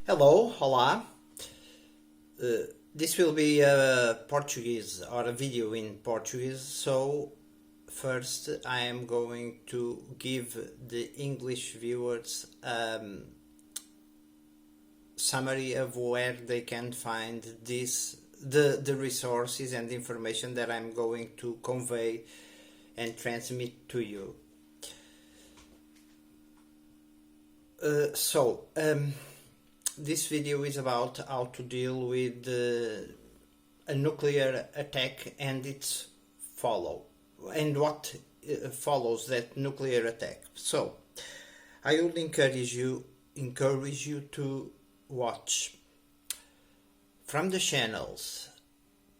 Hello, olá. This will be a Portuguese or a video in Portuguese. So first I am going to give the English viewers summary of where they can find the resources and the information that I'm going to convey and transmit to you. This video is about how to deal with a nuclear attack and its what follows that nuclear attack. So I would encourage you to watch from the channels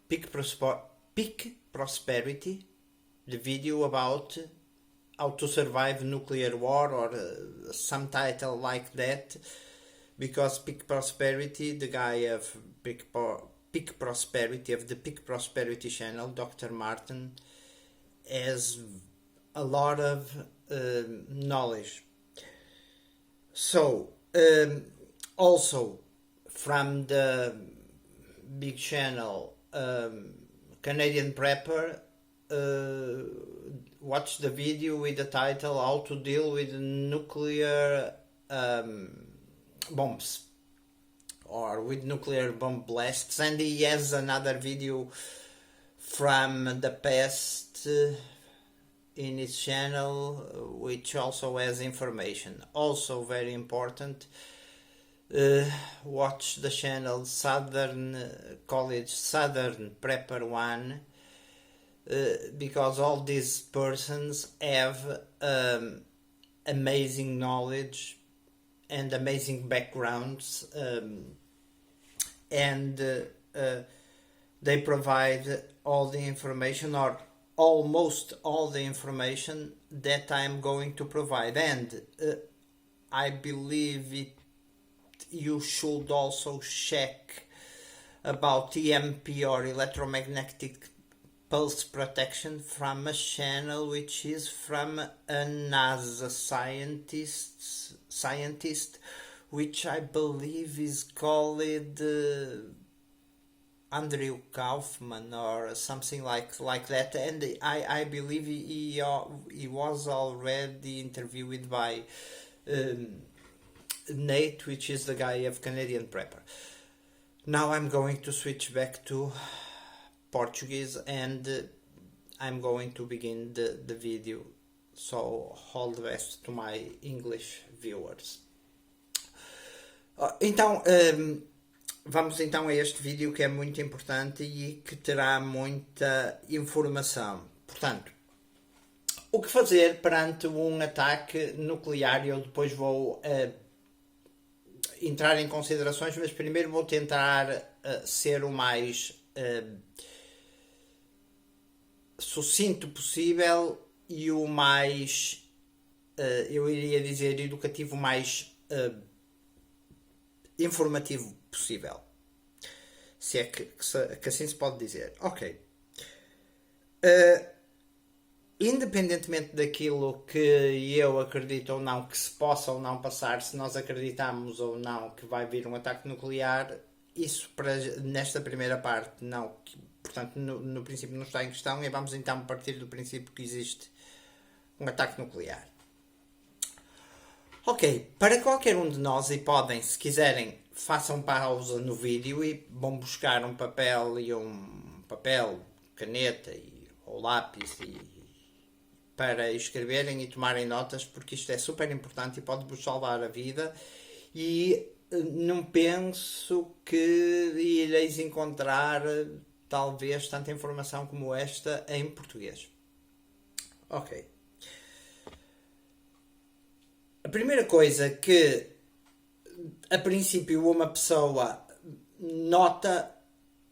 Peak Prosperity, the video about how to survive nuclear war, or some title like that, because Peak Prosperity, the guy of Peak Prosperity, of the Peak Prosperity channel, Dr. Martin, has a lot of knowledge. So also from the big channel Canadian Prepper, watch the video with the title How to Deal with Nuclear Bombs, or with nuclear bomb blasts, and he has another video from the past in his channel which also has information. Also very important, watch the channel Southern Prepper 1, because all these persons have amazing knowledge and amazing backgrounds, and they provide all the information, or almost all the information that I'm going to provide. And I believe you should also check about EMP, or electromagnetic pulse protection, from a channel which is from a NASA scientist, which I believe is called Andrew Kaufman or something like that, and I believe he was already interviewed by Nate, which is the guy of Canadian Prepper. Now I'm going to switch back to Portuguese, and I'm going to begin the video, so all the best to my English viewers. Vamos então a este vídeo, que é muito importante e que terá muita informação. Portanto, o que fazer perante um ataque nuclear? Eu depois vou entrar em considerações, mas primeiro vou tentar ser o mais sucinto possível e o mais, eu iria dizer, educativo, mais informativo possível, se é que assim se pode dizer. Ok. Independentemente daquilo que eu acredito ou não que se possa ou não passar, se nós acreditamos ou não que vai vir um ataque nuclear, isso nesta primeira parte não, portanto no princípio não está em questão, e vamos então partir do princípio que existe um ataque nuclear. Ok, para qualquer um de nós, e podem, se quiserem, façam pausa no vídeo e vão buscar um papel, caneta ou lápis, para escreverem e tomarem notas, porque isto é super importante e pode-vos salvar a vida, e não penso que ireis encontrar talvez tanta informação como esta em português. Ok. A primeira coisa que a princípio uma pessoa nota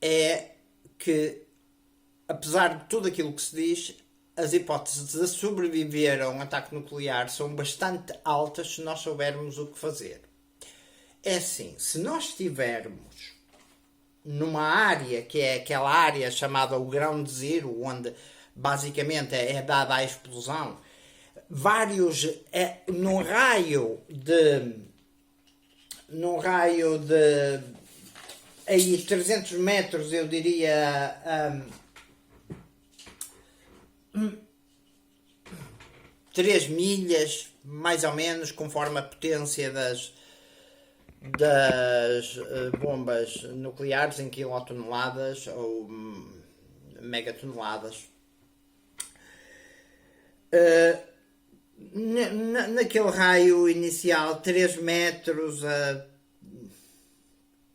é que, apesar de tudo aquilo que se diz, as hipóteses de sobreviver a um ataque nuclear são bastante altas se nós soubermos o que fazer. É assim, se nós estivermos numa área que é aquela área chamada o ground zero, onde basicamente é dada a explosão, num raio de num raio de aí 300 metros, eu diria 3 milhas, mais ou menos, conforme a potência das bombas nucleares em quilotoneladas ou megatoneladas. Naquele raio inicial, 3 metros a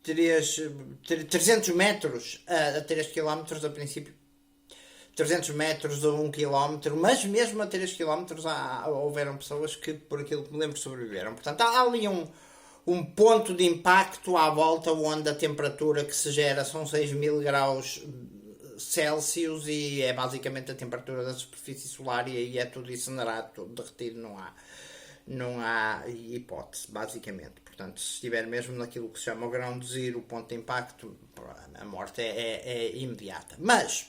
300 metros a 3 km a princípio, 300 metros a 1 km, mas mesmo a 3 km houveram pessoas que, por aquilo que me lembro, sobreviveram. Portanto, há ali um ponto de impacto à volta onde a temperatura que se gera são 6.000 graus Celsius e é basicamente a temperatura da superfície solar, e aí é tudo incinerado, tudo derretido, não há hipótese, basicamente. Portanto, se estiver mesmo naquilo que se chama o ground zero, o ponto de impacto, a morte é imediata. Mas,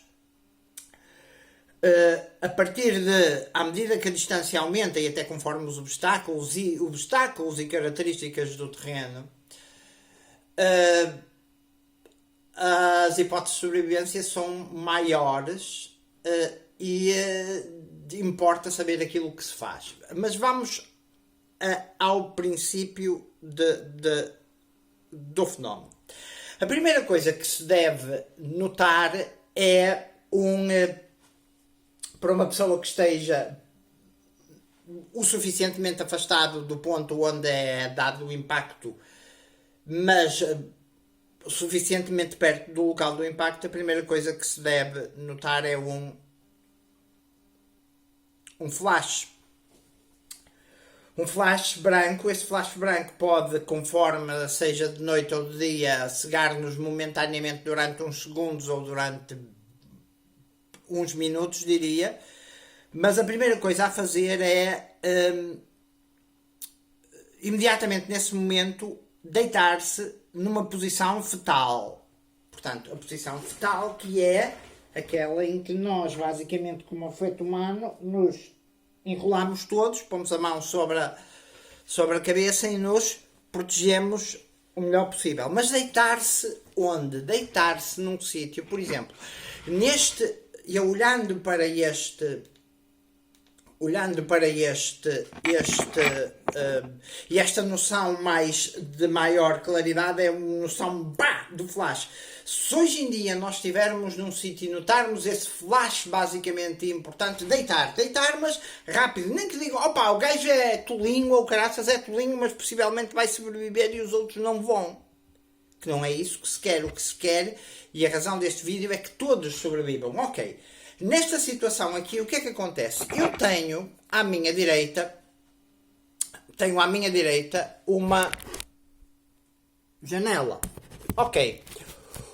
a partir de, à medida que a distância aumenta e até conforme os obstáculos e características do terreno, as hipóteses de sobrevivência são maiores e importa saber aquilo que se faz. Mas vamos ao princípio do fenómeno. A primeira coisa que se deve notar é para uma pessoa que esteja o suficientemente afastado do ponto onde é dado o impacto, mas suficientemente perto do local do impacto, a primeira coisa que se deve notar é um flash. Um flash branco. Esse flash branco pode, conforme seja de noite ou de dia, cegar-nos momentaneamente durante uns segundos ou durante uns minutos, diria. Mas a primeira coisa a fazer é, imediatamente nesse momento, deitar-se numa posição fetal. Portanto, a posição fetal, que é aquela em que nós, basicamente, como o feto humano, nos enrolamos todos, pomos a mão sobre a cabeça e nos protegemos o melhor possível. Mas deitar-se onde? Deitar-se num sítio, por exemplo, eu olhando para e esta noção de maior claridade é a noção do flash. Se hoje em dia nós estivermos num sítio e notarmos esse flash basicamente importante, deitar, mas rápido, nem que digam, opa, o gajo é tolinho ou caraças é tolinho, mas possivelmente vai sobreviver e os outros não vão. Que não é isso que se quer. O que se quer, e a razão deste vídeo é que todos sobrevivam. Ok. Nesta situação aqui, o que é que acontece? Eu tenho à minha direita uma janela. Ok.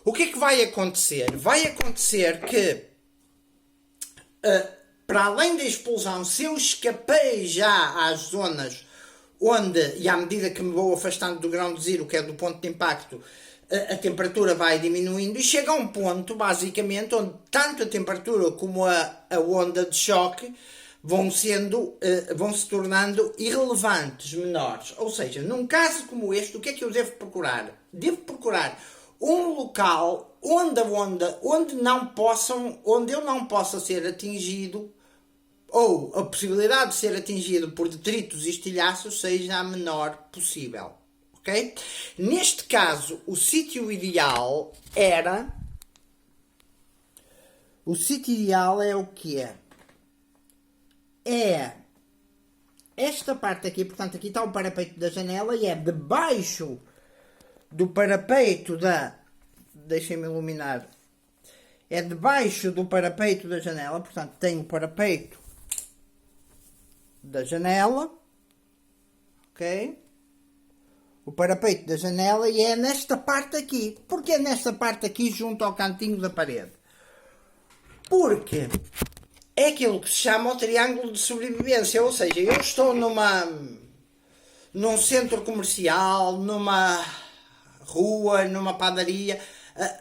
O que é que vai acontecer? Vai acontecer que, para além da explosão, se eu escapei já às zonas onde, e à medida que me vou afastando do ground zero, que é do ponto de impacto, a temperatura vai diminuindo e chega a um ponto, basicamente, onde tanto a temperatura como a onda de choque vão se tornando irrelevantes, menores. Ou seja, num caso como este, o que é que eu devo procurar? Devo procurar um local onde eu não possa ser atingido, ou a possibilidade de ser atingido por detritos e estilhaços seja a menor possível. Okay? Neste caso, o sítio ideal é o quê? É esta parte aqui. Portanto, aqui está o parapeito da janela e é debaixo do parapeito deixem-me iluminar. É debaixo do parapeito da janela. Portanto, tem o parapeito da janela. Ok? O parapeito da janela, e é nesta parte aqui. Porquê é nesta parte aqui, junto ao cantinho da parede? Porque é aquilo que se chama o triângulo de sobrevivência. Ou seja, eu estou num centro comercial, numa rua, numa padaria.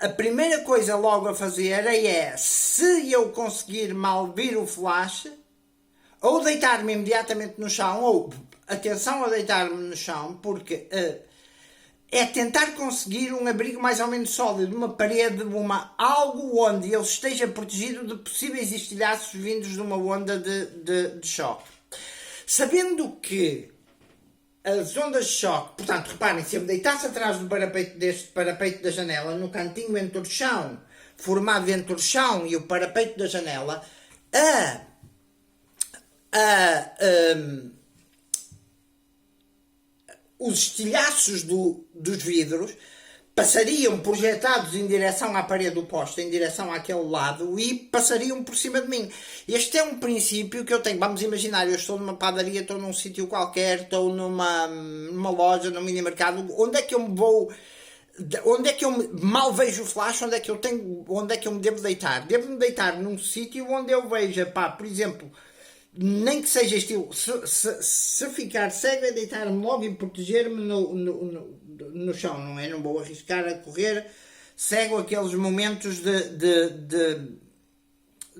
A primeira coisa logo a fazer é, se eu conseguir mal vir o flash, ou deitar-me imediatamente no chão, ou atenção a deitar-me no chão, porque é tentar conseguir um abrigo mais ou menos sólido, uma parede, algo onde ele esteja protegido de possíveis estilhaços vindos de uma onda de choque. Sabendo que as ondas de choque, portanto, reparem, se eu me deitasse atrás do parapeito deste parapeito da janela, no cantinho entre o chão, formado entre o chão e o parapeito da janela, os estilhaços dos vidros passariam projetados em direção à parede oposta, em direção àquele lado, e passariam por cima de mim. Este é um princípio que eu tenho. Vamos imaginar, eu estou numa padaria, estou num sítio qualquer, estou numa loja, num mini-mercado, onde é que eu me vou... Onde é que eu mal vejo o flash? Onde é que eu me devo deitar? Devo-me deitar num sítio onde eu veja, por exemplo, nem que seja estilo, se ficar cego é deitar-me logo e proteger-me no chão, não é? Não vou arriscar a correr cego aqueles momentos de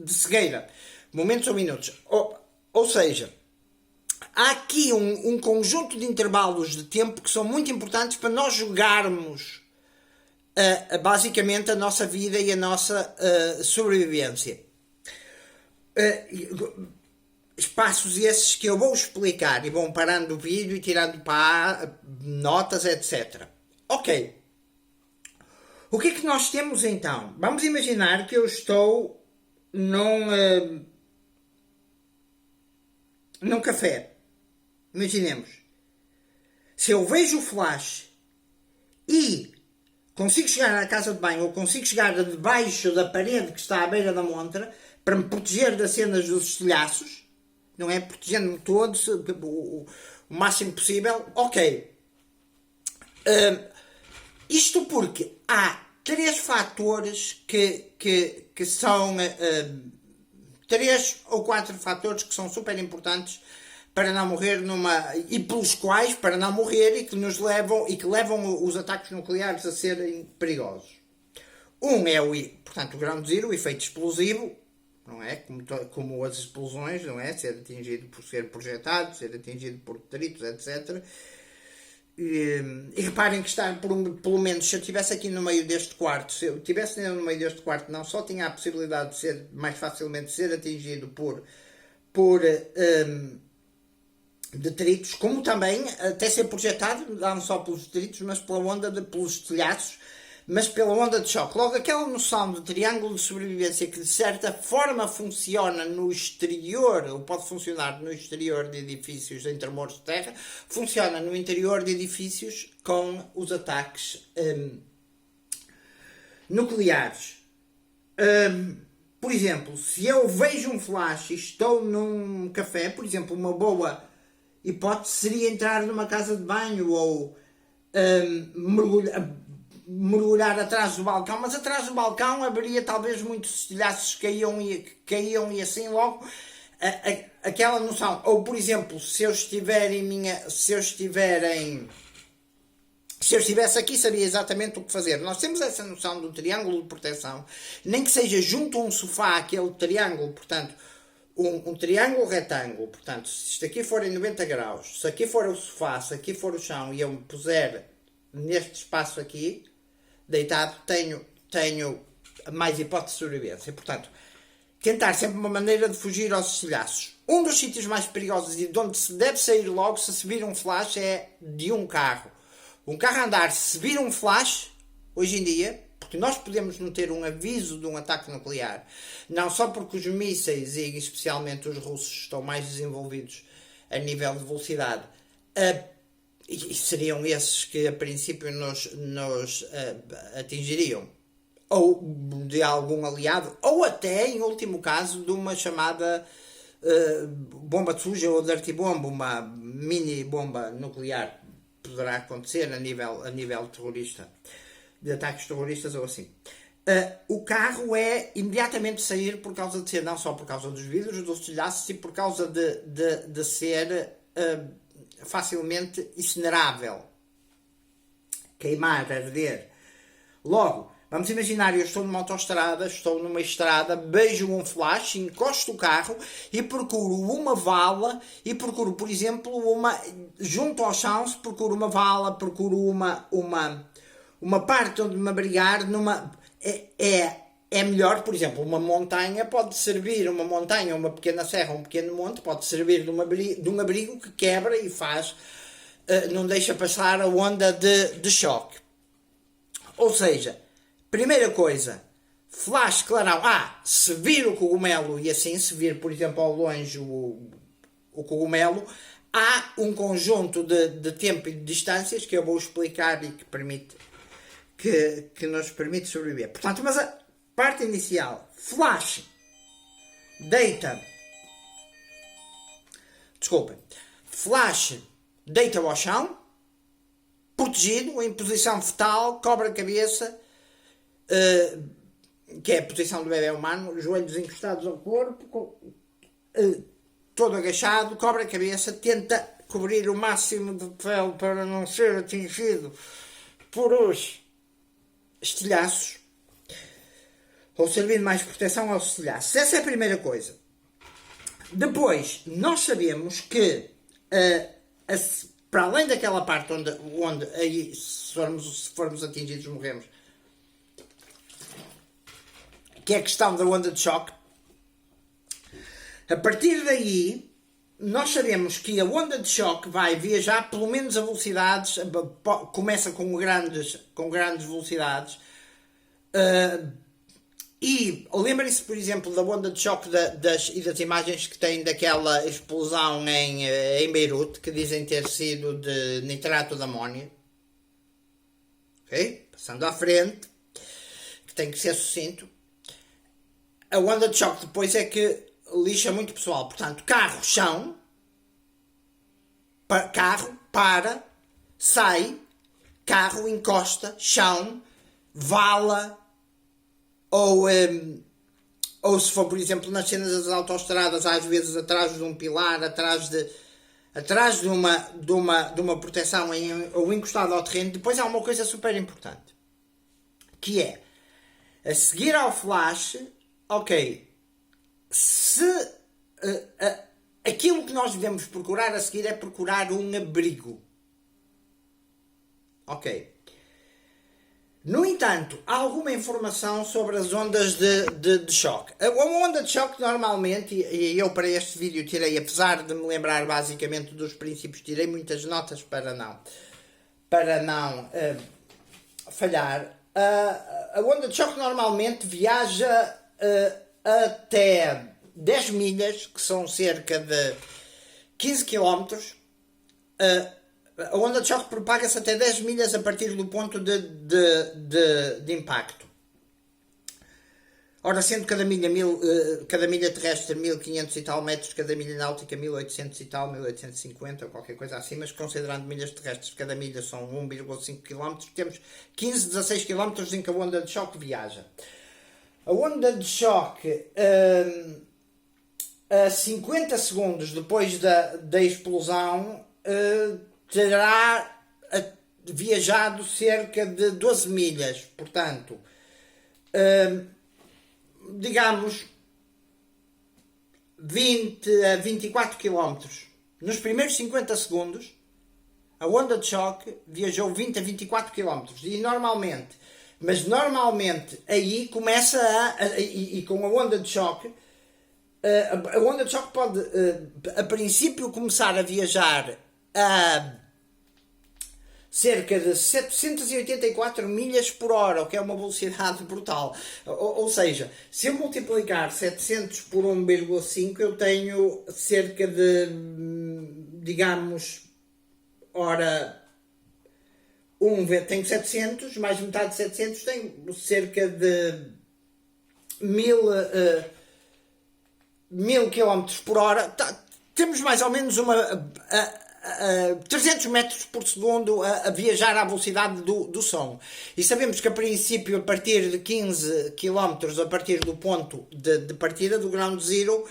cegueira, momentos ou minutos. Ou seja, há aqui um conjunto de intervalos de tempo que são muito importantes para nós jogarmos basicamente a nossa vida e a nossa sobrevivência. Espaços esses que eu vou explicar e vão parando o vídeo e tirando notas, etc. Ok. O que é que nós temos então? Vamos imaginar que eu estou num café. Imaginemos. Se eu vejo o flash e consigo chegar à casa de banho ou consigo chegar debaixo da parede que está à beira da montra para me proteger das cenas dos estilhaços, não é? Protegendo-me todos o máximo possível, ok. Isto porque há 3 fatores que são 3 ou 4 fatores que são super importantes para não morrer e pelos quais para não morrer e que levam os ataques nucleares a serem perigosos. Um é portanto, o ground zero, o efeito explosivo, não é? Como as explosões, não é? Ser atingido por ser projetado, ser atingido por detritos, etc. E reparem que está, pelo menos, se eu estivesse aqui no meio deste quarto, se eu estivesse no meio deste quarto, não só tinha a possibilidade de ser mais facilmente ser atingido por detritos, como também até ser projetado, não só pelos detritos, mas pelos telhaços, mas pela onda de choque. Logo, aquela noção de triângulo de sobrevivência que de certa forma funciona no exterior, ou pode funcionar no exterior de edifícios em tremores de terra, funciona no interior de edifícios com os ataques nucleares. Por exemplo, se eu vejo um flash e estou num café, por exemplo, uma boa hipótese seria entrar numa casa de banho ou mergulhar atrás do balcão, mas atrás do balcão haveria talvez muitos estilhaços que caíam e assim logo aquela noção. Ou, por exemplo, se eu estivesse aqui, sabia exatamente o que fazer. Nós temos essa noção do triângulo de proteção, nem que seja junto a um sofá, aquele triângulo, portanto, um triângulo retângulo, portanto, se isto aqui for em 90 graus, se aqui for o sofá, se aqui for o chão e eu me puser neste espaço aqui, deitado, tenho mais hipótese de sobrevivência. Portanto, tentar sempre uma maneira de fugir aos estilhaços. Um dos sítios mais perigosos e de onde se deve sair logo se vir um flash é de um carro. Um carro a andar, se vir um flash, hoje em dia, porque nós podemos não ter um aviso de um ataque nuclear, não só porque os mísseis e especialmente os russos estão mais desenvolvidos a nível de velocidade, e seriam esses que a princípio nos atingiriam, ou de algum aliado, ou até, em último caso, de uma chamada bomba de suja ou dirty bomb, uma mini bomba nuclear, poderá acontecer a nível terrorista, de ataques terroristas ou assim. O carro é imediatamente sair por causa de ser, não só por causa dos vidros, dos telhaços, e por causa de ser facilmente incinerável, queimar, arder. Logo, Vamos imaginar, eu estou numa autoestrada, estou numa estrada, vejo um flash, encosto o carro e procuro uma vala e procuro, por exemplo, junto ao chão, procuro uma vala, procuro uma parte onde me abrigar é melhor, por exemplo, uma montanha pode servir, uma montanha, uma pequena serra, um pequeno monte, pode servir de um abrigo que quebra e não deixa passar a onda de choque. Ou seja, primeira coisa, flash clarão. Se vir o cogumelo e assim, se vir, por exemplo, ao longe o cogumelo, há um conjunto de tempo e de distâncias que eu vou explicar e que nos permite sobreviver. Portanto, mas a parte inicial, flash, deita-o ao chão, protegido, em posição fetal, cobre a cabeça, que é a posição do bebê humano, joelhos encostados ao corpo, todo agachado, cobre a cabeça, tenta cobrir o máximo de pele para não ser atingido por os estilhaços, ou servir de mais proteção aos estilhaços. Essa é a primeira coisa. Depois, nós sabemos que para além daquela parte onde aí, se formos atingidos, morremos, que é a questão da onda de choque, a partir daí, nós sabemos que a onda de choque vai viajar pelo menos a velocidades, começa com grandes velocidades, e lembrem-se, por exemplo, da onda de choque das imagens que tem daquela explosão em Beirute, que dizem ter sido de nitrato de amónia. Ok? Passando à frente, que tem que ser sucinto. A onda de choque depois é que lixa muito pessoal. Portanto, carro, chão, carro, para, sai, carro, encosta, chão, vala, ou se for, por exemplo, nas cenas das autoestradas, às vezes atrás de um pilar, atrás de uma proteção ou encostado ao terreno. Depois há uma coisa super importante, que é, a seguir ao flash, ok, se aquilo que nós devemos procurar a seguir é procurar um abrigo. Ok. No entanto, há alguma informação sobre as ondas de choque. A onda de choque normalmente, e eu para este vídeo tirei, apesar de me lembrar basicamente dos princípios, tirei muitas notas para não falhar. A onda de choque normalmente viaja até 10 milhas, que são cerca de 15 km. A onda de choque propaga-se até 10 milhas a partir do ponto de impacto. Ora, sendo cada milha terrestre 1500 e tal metros, cada milha náutica 1800 e tal, 1850 ou qualquer coisa assim, mas considerando milhas terrestres, cada milha são 1,5 km, temos 15, 16 km em que a onda de choque viaja. A onda de choque, a 50 segundos depois da explosão, terá viajado cerca de 12 milhas, portanto, digamos 20 a 24 km. Nos primeiros 50 segundos, a onda de choque viajou 20 a 24 km. E normalmente aí começa e com a onda de choque, a onda de choque pode, a princípio, começar a viajar a cerca de 784 milhas por hora, o que é uma velocidade brutal. Ou seja, se eu multiplicar 700 por 1,5, eu tenho cerca de, digamos, tenho 700, mais metade de 700, tenho cerca de 1000 km por hora. Temos mais ou menos 300 metros por segundo a viajar à velocidade do som. E sabemos que a princípio, a partir de 15 km, a partir do ponto de partida, do ground zero,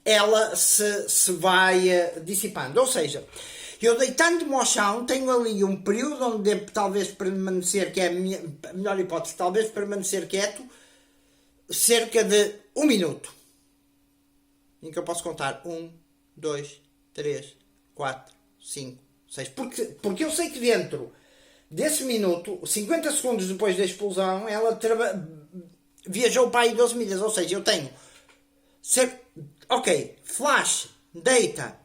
ela se vai dissipando. Ou seja, Eu deitando-me ao chão, tenho ali um período onde devo talvez permanecer, que é a melhor hipótese, talvez permanecer quieto, cerca de 1 minuto. Em que eu posso contar 1, 2, 3, 4, 5, 6. Porque eu sei que dentro desse minuto, 50 segundos depois da explosão, ela viajou para aí 12 milhas. Ou seja, eu tenho... Ok, flash, deita,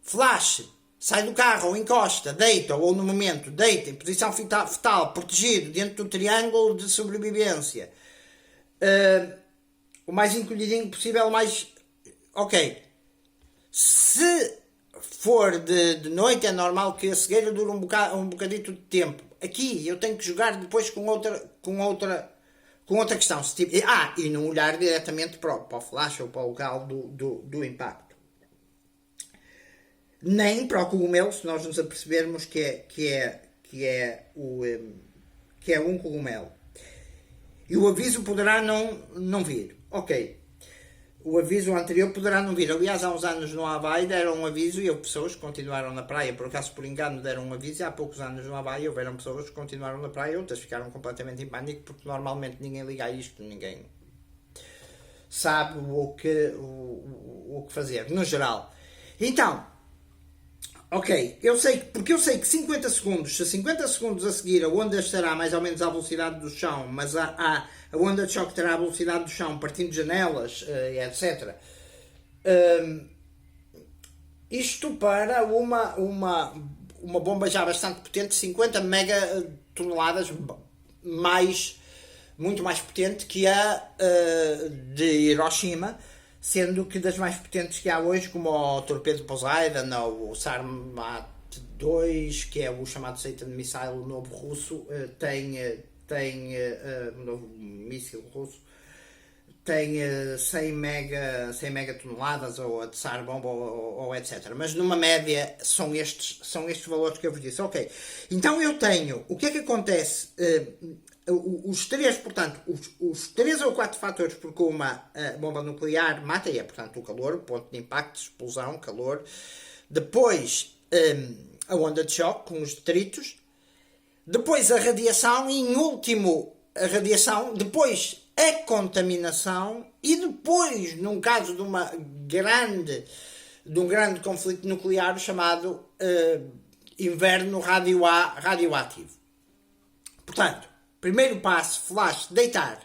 flash, sai do carro ou encosta, deita, ou no momento, deita, em posição fetal, protegido, dentro do triângulo de sobrevivência. O mais encolhidinho possível, mais... Ok. Se for de noite, é normal que a cegueira dure um bocadito de tempo. Aqui eu tenho que jogar depois com outra questão. E não olhar diretamente para o flash ou para o local do impacto. Nem para o cogumelo, se nós nos apercebermos que é um cogumelo. E o aviso poderá não vir. Ok. O aviso anterior poderá não vir. Aliás, há uns anos no Havaí deram um aviso e houve pessoas que continuaram na praia. Por acaso, por engano, deram um aviso e há poucos anos no Havaí houveram pessoas que continuaram na praia e outras ficaram completamente em pânico porque normalmente ninguém liga a isto, ninguém sabe o que fazer, no geral. Então, ok, porque eu sei que 50 segundos, se 50 segundos a seguir a onda estará mais ou menos à velocidade do chão, mas a onda de choque terá a velocidade do chão partindo de janelas, etc. Isto para uma bomba já bastante potente, 50 megatoneladas, muito mais potente que a de Hiroshima, sendo que das mais potentes que há hoje, como o torpedo Poseidon ou o Sarmat 2, que é o chamado Satan Missile, o novo russo, tem um novo míssil russo, tem 100 megatoneladas, ou a Tsar Bomba, ou etc. Mas numa média são estes valores que eu vos disse. Ok, então eu tenho, o que é que acontece? Os 3 ou 4 fatores porque uma bomba nuclear mata é, portanto, o calor, o ponto de impacto, explosão, calor. Depois, a onda de choque com os detritos. Depois, a radiação. E, em último, a radiação. Depois, a contaminação. E depois, num caso de um grande conflito nuclear chamado inverno radioativo. Portanto, primeiro passo, flash, deitar.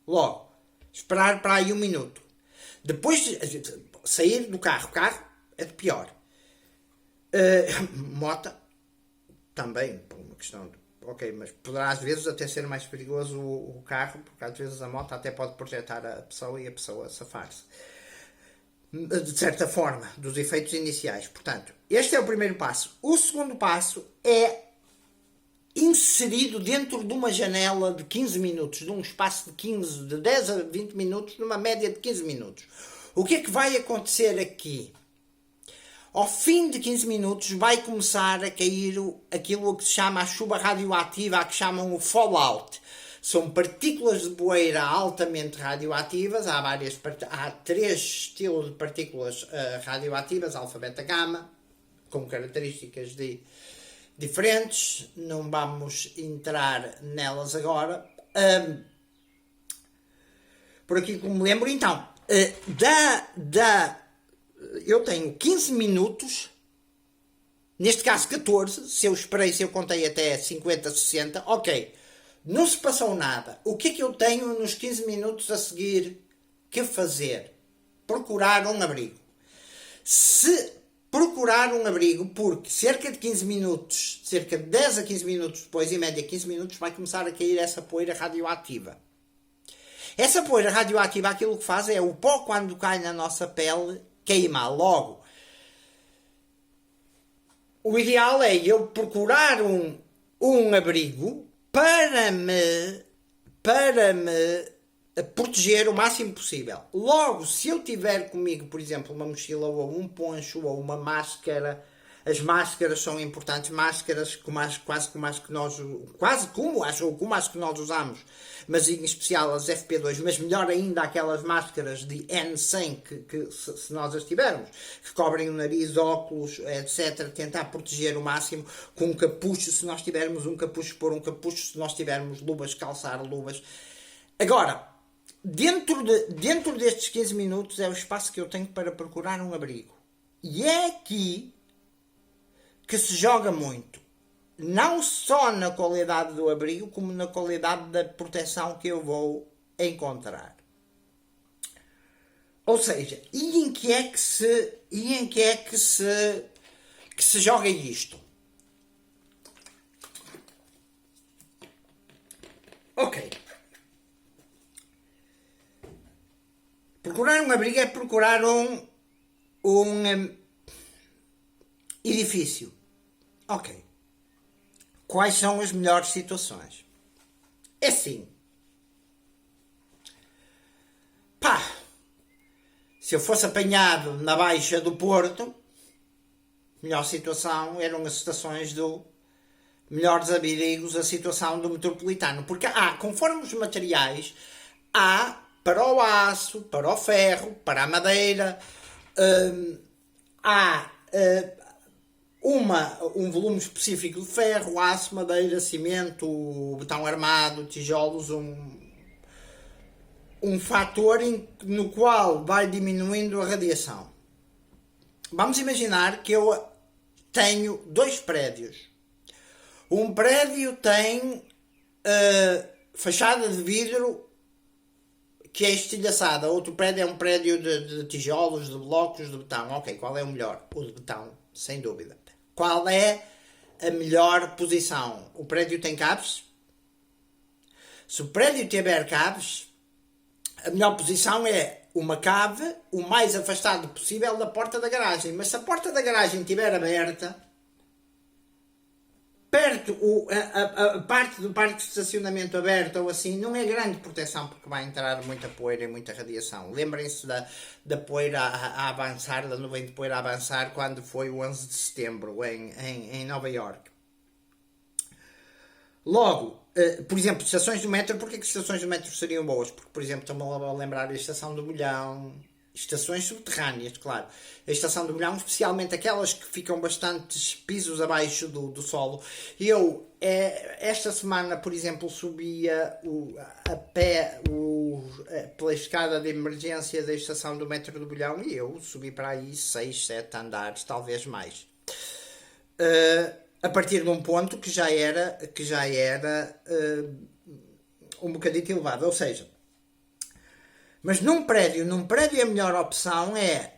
Logo. Esperar para aí 1 minuto. Depois sair do carro. O carro é de pior. Mota. Também, por uma questão de... Ok, mas poderá às vezes até ser mais perigoso o carro, porque às vezes a moto até pode projetar a pessoa e a pessoa safar-se. De certa forma, dos efeitos iniciais. Portanto, este é o primeiro passo. O segundo passo é inserido dentro de uma janela de 15 minutos, de um espaço de 10 a 20 minutos, numa média de 15 minutos. O que é que vai acontecer aqui? Ao fim de 15 minutos vai começar a cair aquilo que se chama a chuva radioativa, a que chamam o fallout. São partículas de poeira altamente radioativas. Há 3 estilos de partículas radioativas, alfa, beta, gama, com características diferentes. Não vamos entrar nelas agora. Por aqui como me lembro, então, eu tenho 15 minutos, neste caso 14, se eu contei até 50, 60, ok, não se passou nada. O que é que eu tenho nos 15 minutos a seguir que fazer? Procurar um abrigo. Procurar um abrigo, porque cerca de 15 minutos, cerca de 10 a 15 minutos depois, em média 15 minutos, vai começar a cair essa poeira radioativa. Essa poeira radioativa, aquilo que faz é o pó, quando cai na nossa pele, queima logo. O ideal é eu procurar um abrigo para me proteger o máximo possível. Logo, se eu tiver comigo, por exemplo, uma mochila ou um poncho ou uma máscara As máscaras são importantes, máscaras quase como as que nós usamos, mas em especial as FP2, mas melhor ainda aquelas máscaras de N100 que se nós as tivermos, que cobrem o nariz, óculos, etc. Tentar proteger o máximo com um capucho, se nós tivermos um capucho, pôr um capucho, se nós tivermos luvas, calçar luvas. Agora, dentro destes 15 minutos é o espaço que eu tenho para procurar um abrigo. E é aqui que se joga muito. Não só na qualidade do abrigo, como na qualidade da proteção que eu vou encontrar. Ou seja, e em que é que se joga isto? Ok. Procurar um abrigo é procurar um edifício. Ok. Quais são as melhores situações? É assim. Pá! Se eu fosse apanhado na Baixa do Porto, a melhor situação eram as estações do melhores abrigos, a situação do metropolitano. Porque conforme os materiais, há para o aço, para o ferro, para a madeira, há um volume específico de ferro, aço, madeira, cimento, betão armado, tijolos, um fator no qual vai diminuindo a radiação. Vamos imaginar que eu tenho 2 prédios. Um prédio tem fachada de vidro que é estilhaçada. Outro prédio é um prédio de tijolos, de blocos, de betão. Ok, qual é o melhor? O de betão, sem dúvida. Qual é a melhor posição? O prédio tem cabos? Se o prédio tiver cabos, a melhor posição é uma cave o mais afastado possível da porta da garagem. Mas se a porta da garagem estiver aberta, perto, a parte do parque de estacionamento aberto ou assim, não é grande proteção porque vai entrar muita poeira e muita radiação. Lembrem-se da poeira a avançar, da nuvem de poeira a avançar quando foi o 11 de setembro em Nova Iorque. Logo, por exemplo, estações do metro, porquê que estações do metro seriam boas? Porque, por exemplo, estou-me a lembrar da estação do Bolhão, estações subterrâneas, claro. A estação do Bolhão, especialmente aquelas que ficam bastantes pisos abaixo do solo. Eu, esta semana, por exemplo, subia a pé pela escada de emergência da estação do metro do Bolhão e eu subi para aí 6, 7 andares, talvez mais. A partir de um ponto que já era um bocadinho elevado, ou seja, mas num prédio a melhor opção é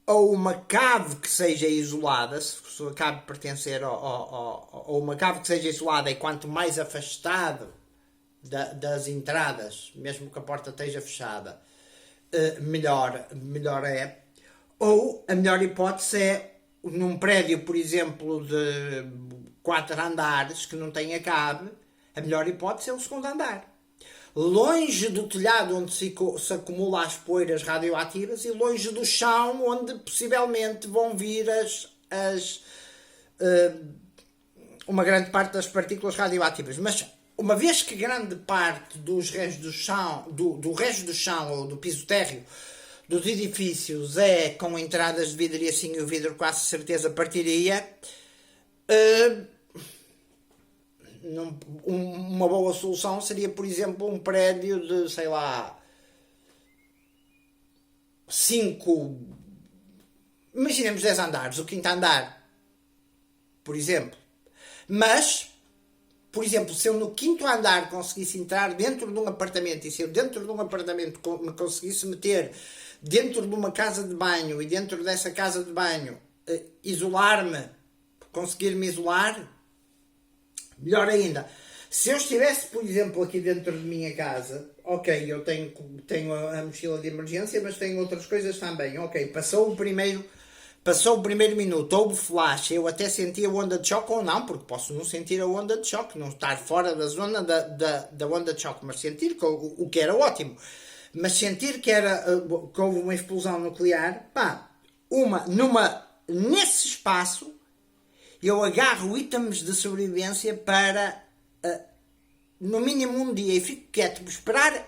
ou uma cave que seja isolada, se a cave pertencer ou uma cave que seja isolada, e quanto mais afastado das entradas, mesmo que a porta esteja fechada, melhor é. Ou a melhor hipótese é num prédio, por exemplo, de 4 andares que não tenha cave, a melhor hipótese é o segundo andar. Longe do telhado onde se acumulam as poeiras radioativas e longe do chão onde possivelmente vão vir uma grande parte das partículas radioativas. Mas uma vez que grande parte dos restos do chão, do resto do chão ou do piso térreo dos edifícios é com entradas de vidro e assim o vidro quase certeza partiria, uma boa solução seria, por exemplo, um prédio de, sei lá, 5, imaginemos 10 andares, o quinto andar, por exemplo. Mas, por exemplo, se eu no quinto andar conseguisse entrar dentro de um apartamento e se eu dentro de um apartamento me conseguisse meter dentro de uma casa de banho e dentro dessa casa de banho isolar-me, conseguir-me isolar, melhor ainda. Se eu estivesse, por exemplo, aqui dentro de minha casa, ok, eu tenho a mochila de emergência, mas tenho outras coisas também. Ok, passou o primeiro minuto, houve flash, eu até senti a onda de choque ou não, porque posso não sentir a onda de choque, não estar fora da zona da onda de choque, mas sentir o que era ótimo. Mas sentir que houve uma explosão nuclear, nesse espaço, eu agarro itens de sobrevivência para no mínimo um dia e fico quieto, esperar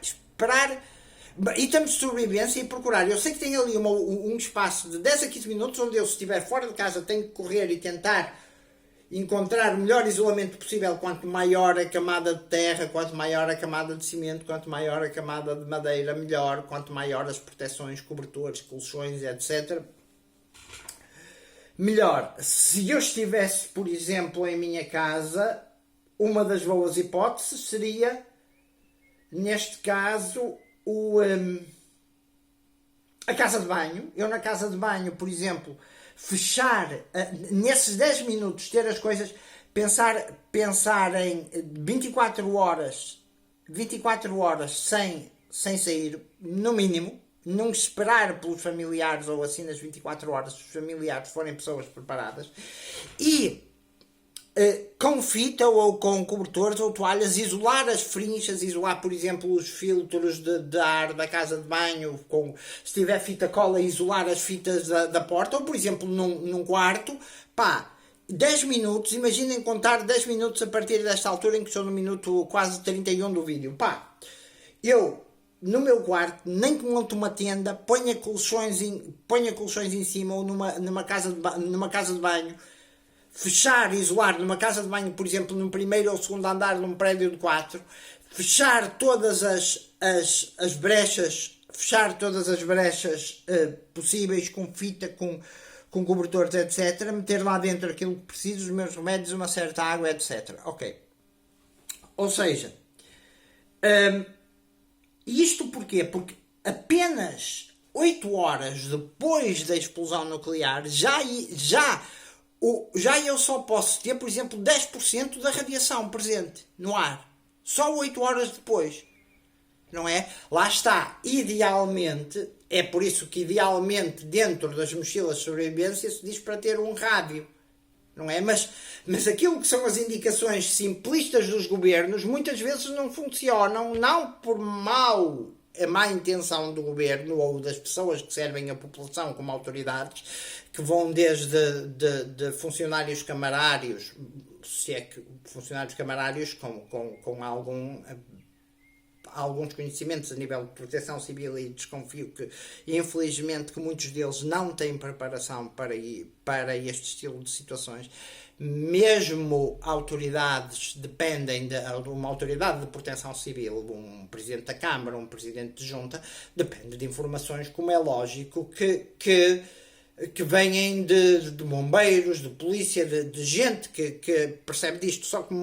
itens de sobrevivência e procurar. Eu sei que tem ali um espaço de 10 a 15 minutos onde eu, se estiver fora de casa, tenho que correr e tentar encontrar o melhor isolamento possível. Quanto maior a camada de terra, quanto maior a camada de cimento, quanto maior a camada de madeira, melhor. Quanto maior as proteções, cobertores, colchões, etc., melhor. Se eu estivesse, por exemplo, em minha casa, uma das boas hipóteses seria, neste caso, a casa de banho. Eu na casa de banho, por exemplo, fechar, nesses 10 minutos, ter as coisas, pensar em 24 horas sem sair, no mínimo, não esperar pelos familiares ou assim nas 24 horas, se os familiares forem pessoas preparadas, e com fita ou com cobertores ou toalhas, isolar as frinchas, isolar, por exemplo, os filtros de ar da casa de banho, se tiver fita cola, isolar as fitas da porta, ou por exemplo num quarto, 10 minutos, imaginem contar 10 minutos a partir desta altura, em que estou no minuto quase 31 do vídeo, eu no meu quarto, nem que monte uma tenda, ponha colchões em cima, ou numa casa de banho, fechar, isolar numa casa de banho, por exemplo, num primeiro ou segundo andar num prédio de 4, fechar todas as brechas, possíveis, com fita, com cobertores, etc., meter lá dentro aquilo que preciso, os meus remédios, uma certa água, etc. Ok. Ou seja, isto porquê? Porque apenas 8 horas depois da explosão nuclear, já eu só posso ter, por exemplo, 10% da radiação presente no ar. Só 8 horas depois. Não é? Lá está. Idealmente, é por isso que idealmente dentro das mochilas de sobrevivência se diz para ter um rádio. Não é? Mas aquilo que são as indicações simplistas dos governos muitas vezes não funcionam, não por a má intenção do governo ou das pessoas que servem a população como autoridades, que vão desde de funcionários camarários, se é que funcionários camarários com alguns conhecimentos a nível de proteção civil, e desconfio que, infelizmente, que muitos deles não têm preparação para este estilo de situações. Mesmo autoridades dependem de uma autoridade de proteção civil, um presidente da Câmara, um presidente de junta, depende de informações, como é lógico, que vêm de bombeiros, de polícia, de gente que percebe disto. Só que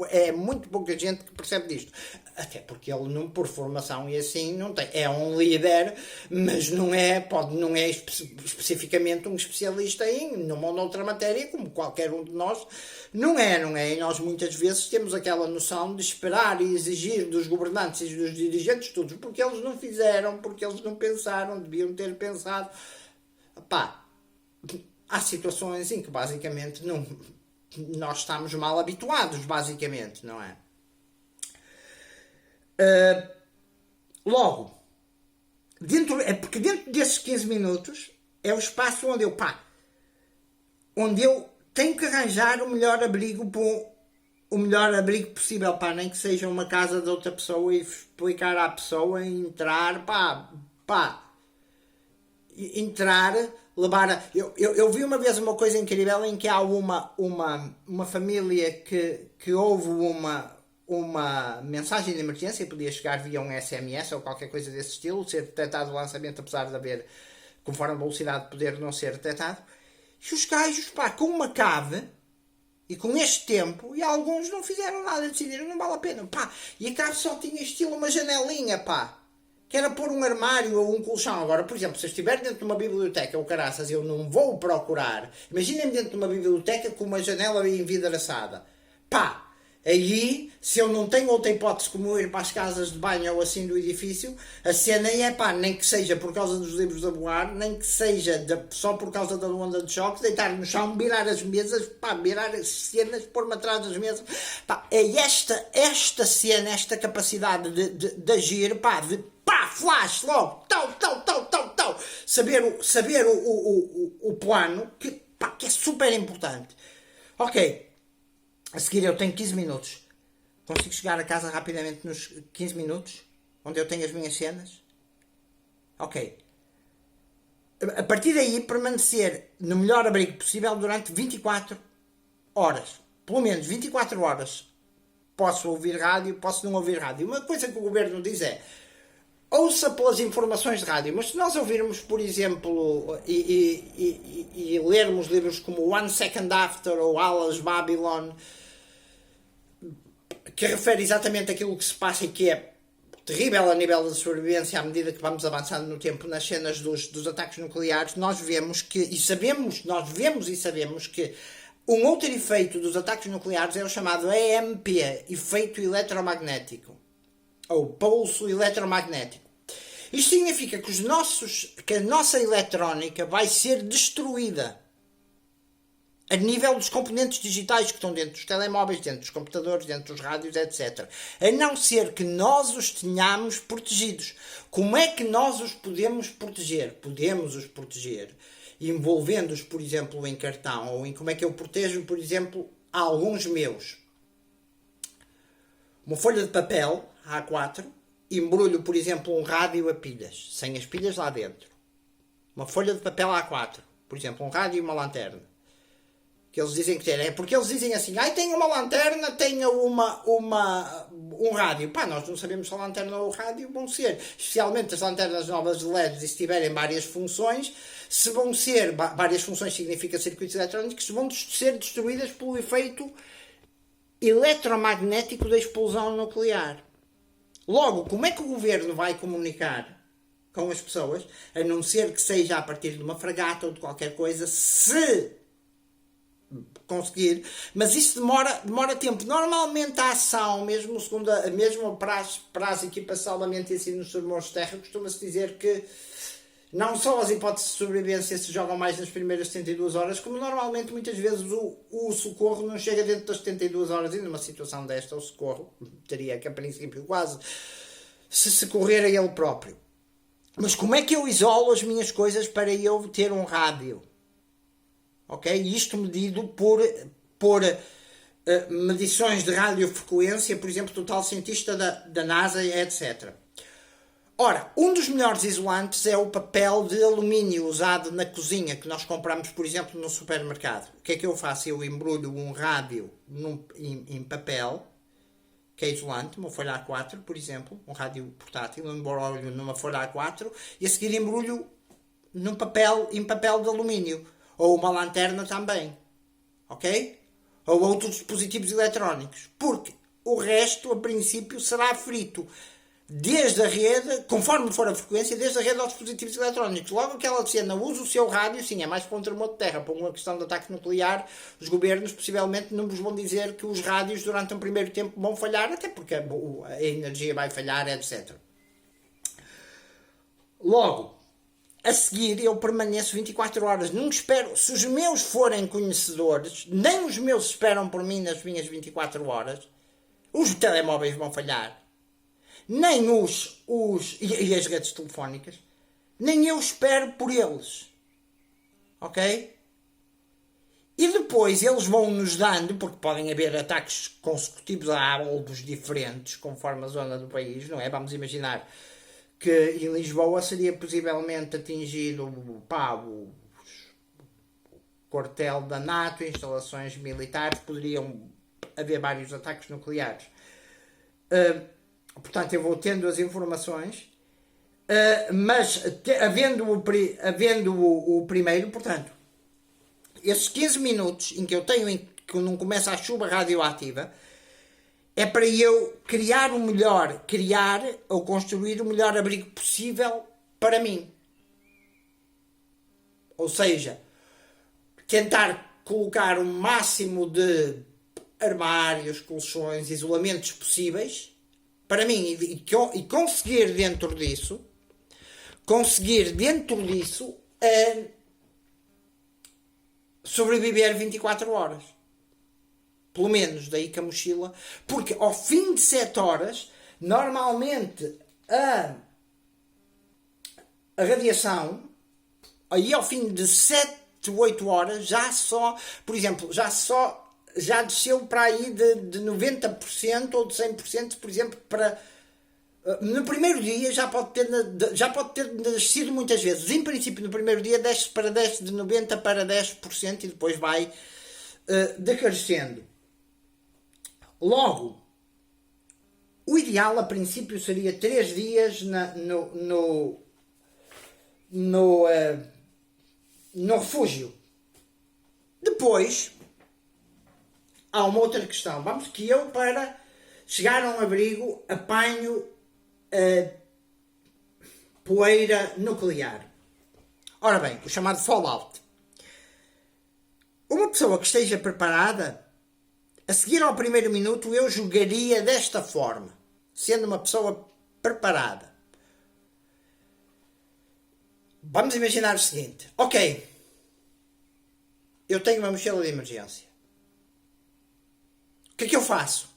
é muito pouca gente que percebe disto. Até porque ele, não, por formação e assim, não tem. É um líder, mas não é especificamente um especialista em numa ou noutra matéria, como qualquer um de nós. Não é. E nós muitas vezes temos aquela noção de esperar e exigir dos governantes e dos dirigentes tudo, porque eles não fizeram, porque eles não pensaram, deviam ter pensado. Há situações em que basicamente nós estamos mal habituados, basicamente, não é? Logo, porque dentro desses 15 minutos é o espaço onde eu tenho que arranjar o melhor abrigo possível, nem que seja uma casa de outra pessoa, e explicar à pessoa entrar, levar eu vi uma vez uma coisa incrível em que há uma família que houve uma mensagem de emergência, podia chegar via um SMS ou qualquer coisa desse estilo, ser detectado o lançamento, apesar de haver, conforme a velocidade de poder, não ser detectado, e os gajos, com uma cave e com este tempo, e alguns não fizeram nada, decidiram, não vale a pena, e a cave só tinha estilo uma janelinha, que era pôr um armário ou um colchão. Agora, por exemplo, se eu estiver dentro de uma biblioteca ou caraças, eu não vou procurar. Imaginem-me dentro de uma biblioteca com uma janela envidraçada. Aí, se eu não tenho outra hipótese como ir para as casas de banho ou assim do edifício, a cena é, nem que seja por causa dos livros a voar, nem que seja só por causa da onda de choque, deitar no chão, virar as mesas, virar as cenas, pôr-me atrás das mesas. É esta cena, esta capacidade de agir, flash, logo, tal, saber o plano, que pá, que é super importante. Ok, a seguir eu tenho 15 minutos. Consigo chegar a casa rapidamente nos 15 minutos, onde eu tenho as minhas cenas? Ok. A partir daí, permanecer no melhor abrigo possível durante 24 horas. Pelo menos 24 horas. Posso ouvir rádio, posso não ouvir rádio. Uma coisa que o governo diz é: ouça pelas informações de rádio, mas se nós ouvirmos, por exemplo, e lermos livros como One Second After ou Alas Babylon, que refere exatamente aquilo que se passa e que é terrível a nível de sobrevivência à medida que vamos avançando no tempo nas cenas dos ataques nucleares, nós vemos que, nós vemos e sabemos que um outro efeito dos ataques nucleares é o chamado EMP, efeito eletromagnético, ou pulso eletromagnético. Isto significa que a nossa eletrónica vai ser destruída a nível dos componentes digitais que estão dentro dos telemóveis, dentro dos computadores, dentro dos rádios, etc. A não ser que nós os tenhamos protegidos. Como é que nós os podemos proteger? Podemos os proteger envolvendo-os, por exemplo, em cartão, ou em como é que eu protejo, por exemplo, alguns meus. Uma folha de papel A4, embrulho, por exemplo, um rádio a pilhas, sem as pilhas lá dentro. Uma folha de papel A4, por exemplo, um rádio e uma lanterna. Que eles dizem que tem, é porque eles dizem assim: tenho uma lanterna, tenho um rádio. Pá, nós não sabemos se a lanterna ou o rádio vão ser, especialmente as lanternas novas de LED, e se tiverem várias funções, se vão ser, várias funções significa circuitos eletrónicos, vão ser destruídas pelo efeito eletromagnético da explosão nuclear. Logo, como é que o governo vai comunicar com as pessoas, a não ser que seja a partir de uma fragata ou de qualquer coisa, se conseguir, mas isso demora tempo. Normalmente a ação, mesmo segundo para as equipas de salvamento e ensino nos submarinos de terra, costuma-se dizer que não só as hipóteses de sobrevivência se jogam mais nas primeiras 72 horas, como normalmente muitas vezes o socorro não chega dentro das 72 horas, e numa situação desta o socorro teria que a princípio quase se socorrer a ele próprio. Mas como é que eu isolo as minhas coisas para eu ter um rádio? Ok? Isto medido por medições de radiofrequência, por exemplo, do tal cientista da NASA, etc. Ora, um dos melhores isolantes é o papel de alumínio usado na cozinha, que nós compramos, por exemplo, no supermercado. O que é que eu faço? Eu embrulho um rádio em papel, que é isolante, uma folha A4, por exemplo, um rádio portátil, eu embrulho numa folha A4 e a seguir embrulho em papel de alumínio. Ou uma lanterna também. Ok? Ou outros dispositivos eletrónicos. Porque o resto, a princípio, será frito. Desde a rede, conforme for a frequência, desde a rede aos dispositivos eletrónicos. Logo aquela cena usa o seu rádio, sim, é mais para um terremoto de terra. Para uma questão de ataque nuclear, os governos possivelmente não vos vão dizer que os rádios durante um primeiro tempo vão falhar, até porque a energia vai falhar, etc. Logo, a seguir eu permaneço 24 horas. Não espero. Se os meus forem conhecedores, nem os meus esperam por mim nas minhas 24 horas. Os telemóveis vão falhar. Nem e as redes telefónicas. Nem eu espero por eles. Ok? E depois eles vão nos dando, porque podem haver ataques consecutivos a alvos diferentes, conforme a zona do país, não é? Vamos imaginar que em Lisboa seria possivelmente atingido o quartel da NATO, instalações militares, poderiam haver vários ataques nucleares. Portanto, eu vou tendo as informações, mas havendo o primeiro, portanto, esses 15 minutos em que eu tenho, que não começa a chuva radioativa, é para eu criar ou construir o melhor abrigo possível para mim. Ou seja, tentar colocar o máximo de armários, colchões, isolamentos possíveis para mim e conseguir dentro disso sobreviver 24 horas. Pelo menos, daí que a mochila... Porque ao fim de 7 horas, normalmente a radiação, aí ao fim de 7 8 horas, por exemplo, já desceu para aí de 90% ou de 100%, por exemplo, para... No primeiro dia já pode ter descido muitas vezes. Em princípio, no primeiro dia desce de 90% para 10% e depois vai decrescendo. Logo, o ideal a princípio seria 3 dias no refúgio. Depois, há uma outra questão. Vamos que eu, para chegar a um abrigo, apanho poeira nuclear. Ora bem, o chamado fallout. Uma pessoa que esteja preparada, a seguir ao primeiro minuto, eu jogaria desta forma, sendo uma pessoa preparada. Vamos imaginar o seguinte. Ok, eu tenho uma mochila de emergência. O que é que eu faço?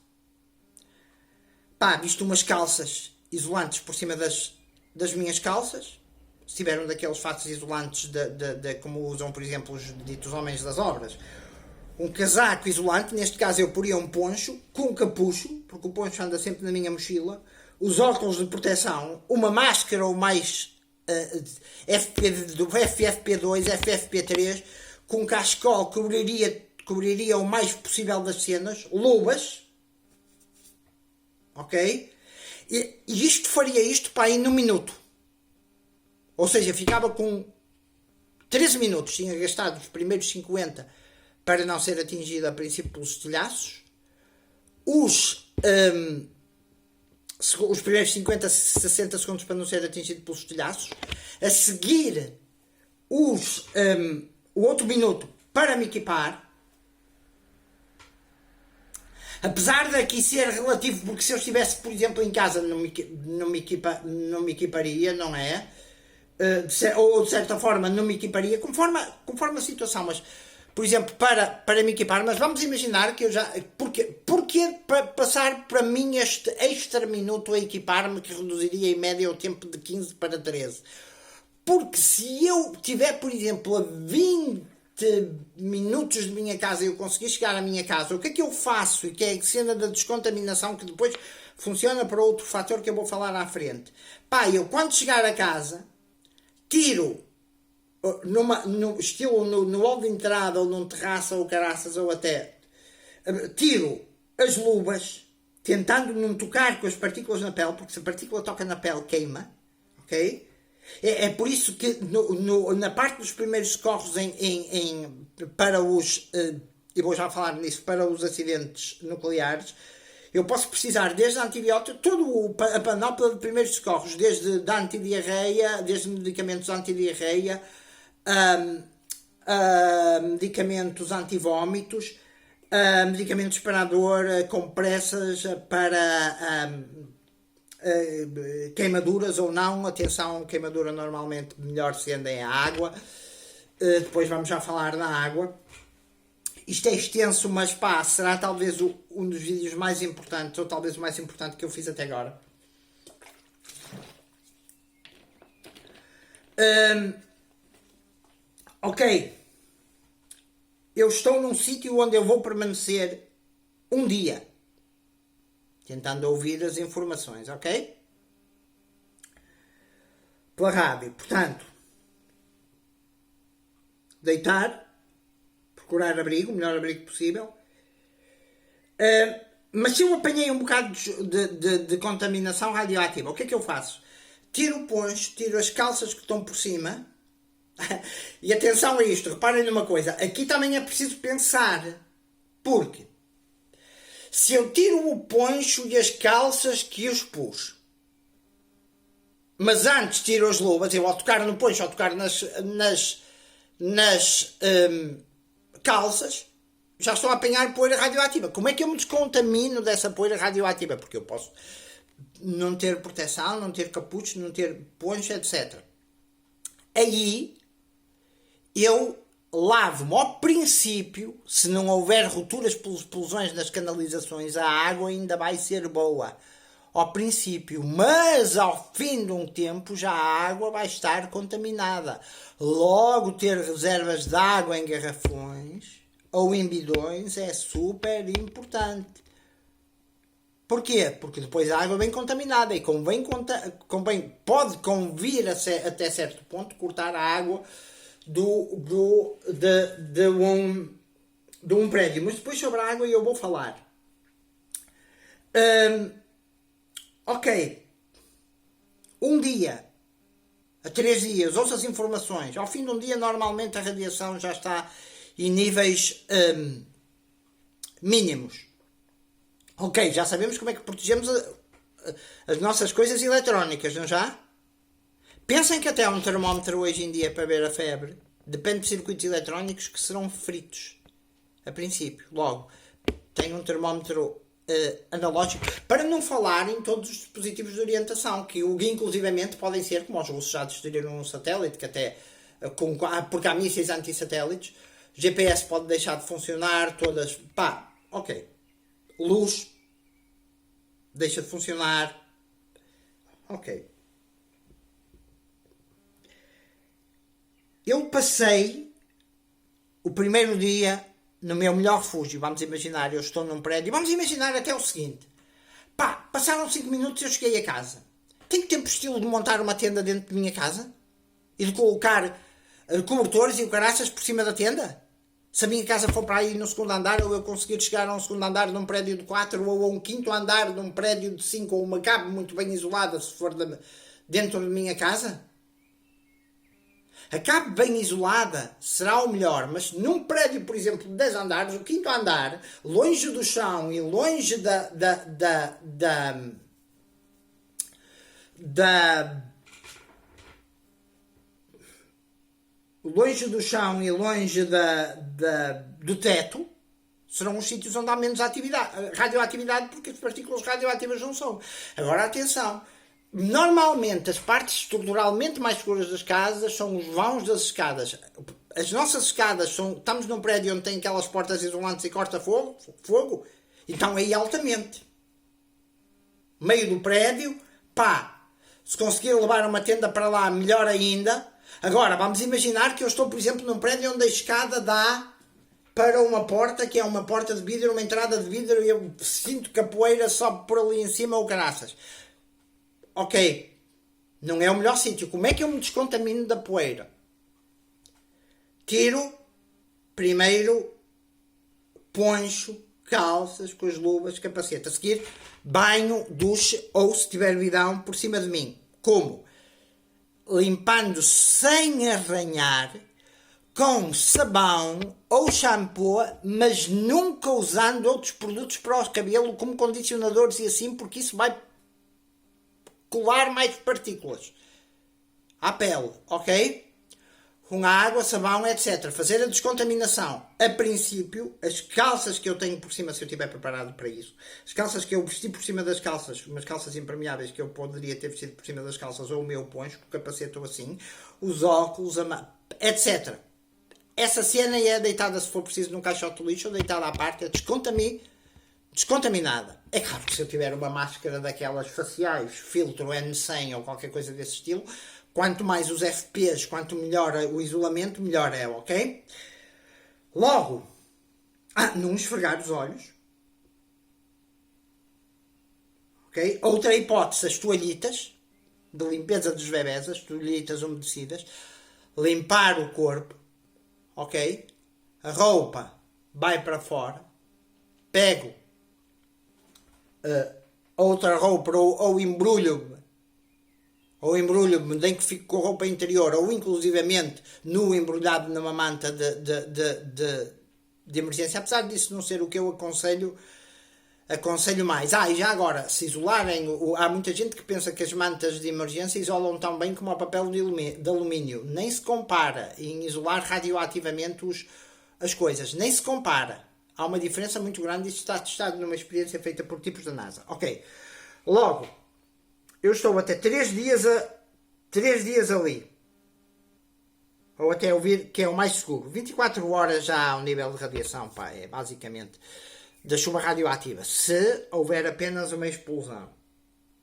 Visto umas calças isolantes por cima das minhas calças. Se tiver um daqueles fatos isolantes como usam, por exemplo, os ditos homens das obras. Um casaco isolante, neste caso eu poria um poncho com um capucho, porque o poncho anda sempre na minha mochila. Os óculos de proteção, uma máscara ou mais FFP2, FFP3, com um cachecol cobriria o mais possível das cenas, luvas, ok? E faria isto para ir num minuto. Ou seja, ficava com 13 minutos, tinha gastado os primeiros 50 para não ser atingido a princípio pelos estilhaços. Os primeiros 50, 60 segundos para não ser atingido pelos estilhaços. A seguir, o outro minuto para me equipar. Apesar daqui ser relativo, porque se eu estivesse, por exemplo, em casa não me equiparia, não é? Ou de certa forma não me equiparia, conforme a situação, mas, por exemplo, para me equipar, mas vamos imaginar que eu já... Porquê passar para mim este extra minuto a equipar-me, que reduziria em média o tempo de 15 para 13? Porque se eu tiver, por exemplo, a 20 minutos de minha casa e eu conseguir chegar à minha casa, o que é que eu faço? E que é a cena da descontaminação, que depois funciona para outro fator que eu vou falar à frente. Eu quando chegar a casa, tiro no hall de entrada ou num terraço ou caraças ou até tiro as luvas, tentando não tocar com as partículas na pele, porque se a partícula toca na pele queima, ok? É por isso que na parte dos primeiros socorros para os, e vou já falar nisso, para os acidentes nucleares, eu posso precisar desde antibiótico, toda a panóplia de primeiros socorros, desde antidiarreia, desde medicamentos antidiarreia, medicamentos antivómitos, medicamentos para a dor, compressas para queimaduras ou não. Atenção, queimadura normalmente melhor se anda em água. Depois vamos já falar da água. Isto é extenso, mas será talvez um dos vídeos mais importantes, ou talvez o mais importante que eu fiz até agora. Ok. Eu estou num sítio onde eu vou permanecer um dia, tentando ouvir as informações, ok? Pela rádio. Portanto, deitar, procurar abrigo, o melhor abrigo possível. Mas se eu apanhei um bocado de contaminação radioativa, o que é que eu faço? Tiro o poncho, tiro as calças que estão por cima. E atenção a isto, reparem numa coisa. Aqui também é preciso pensar. Porque se eu tiro o poncho e as calças que os pus, mas antes tiro as luvas, eu ao tocar no poncho, ao tocar nas calças, já estou a apanhar poeira radioativa. Como é que eu me descontamino dessa poeira radioativa? Porque eu posso não ter proteção, não ter capucho, não ter poncho, etc. Aí eu lavo-me. Ao princípio, se não houver rupturas pelas explosões nas canalizações, a água ainda vai ser boa. ao princípio, mas ao fim de um tempo já a água vai estar contaminada. Logo, ter reservas de água em garrafões ou em bidões é super importante. Porquê? Porque depois a água vem contaminada e pode convir até certo ponto cortar a água de um prédio. Mas depois sobre a água eu vou falar. Ok. Um dia, a 3 dias, ouça as informações. Ao fim de um dia, normalmente a radiação já está em níveis mínimos. Ok, já sabemos como é que protegemos as nossas coisas eletrónicas, não já? Pensem que até há um termómetro hoje em dia para ver a febre. Depende de circuitos eletrónicos que serão fritos. A princípio, logo. Tem um termómetro analógico. Para não falar em todos os dispositivos de orientação, que inclusivamente podem ser, como os russos já destruíram um satélite, que até, porque há mísseis anti-satélites, GPS pode deixar de funcionar, todas... Pá, ok. Luz deixa de funcionar. Ok. Eu passei o primeiro dia no meu melhor refúgio. Vamos imaginar, eu estou num prédio. Vamos imaginar até o seguinte. Pá, passaram 5 minutos e eu cheguei a casa. Tenho tempo estilo de montar uma tenda dentro de minha casa? E de colocar cobertores e o caraças por cima da tenda? Se a minha casa for para aí no segundo andar, ou eu conseguir chegar a um segundo andar de um prédio de 4, ou a um quinto andar de um prédio de 5, ou uma cabo muito bem isolada, se for dentro da minha casa? A cabo bem isolada será o melhor, mas num prédio, por exemplo, de 10 andares, o quinto andar, longe do chão e longe longe do chão e longe do teto, serão os sítios onde há menos radioatividade, porque as partículas radioativas não são. Agora, atenção. Normalmente, as partes estruturalmente mais seguras das casas são os vãos das escadas. As nossas escadas estamos num prédio onde tem aquelas portas isolantes e corta fogo, então aí altamente. Meio do prédio, pá, se conseguir levar uma tenda para lá, melhor ainda. Agora, vamos imaginar que eu estou, por exemplo, num prédio onde a escada dá para uma porta, que é uma porta de vidro, uma entrada de vidro, e eu sinto que a poeira sobe por ali em cima ou caraças. Ok, não é o melhor sítio. Como é que eu me descontamino da poeira? Tiro, primeiro, poncho, calças, com as luvas, capacete. A seguir, banho, duche ou, se tiver bidão, por cima de mim. Como? Limpando sem arranhar, com sabão ou shampoo, mas nunca usando outros produtos para o cabelo, como condicionadores e assim, porque isso vai colar mais partículas à pele, ok? Com água, sabão, etc. Fazer a descontaminação. A princípio, as calças que eu tenho por cima, se eu estiver preparado para isso, as calças que eu vesti por cima das calças, umas calças impermeáveis que eu poderia ter vestido por cima das calças, ou o meu poncho, com o capacete ou assim, os óculos, etc. Essa cena é deitada, se for preciso, num caixote de lixo, ou deitada à parte, descontaminada. É claro que se eu tiver uma máscara daquelas faciais, filtro N100 ou qualquer coisa desse estilo, quanto mais os FPs, quanto melhor o isolamento, melhor é, ok? Logo, não esfregar os olhos. Ok? Outra hipótese, as toalhitas de limpeza dos bebés, as toalhitas umedecidas, limpar o corpo, ok? A roupa vai para fora, pego outra roupa ou embrulho-me, nem que fique com a roupa interior, ou inclusivamente nu embrulhado numa manta de emergência, apesar disso não ser o que eu aconselho mais. E já agora, se isolarem, há muita gente que pensa que as mantas de emergência isolam tão bem como o papel de alumínio. Nem se compara em isolar radioativamente as coisas, nem se compara. Há uma diferença muito grande. Isto está testado numa experiência feita por tipos da NASA. Ok. Logo, eu estou até 3 dias ali. Ou até ouvir que é o mais seguro. 24 horas já ao nível de radiação, pá, é basicamente da chuva radioativa. Se houver apenas uma explosão.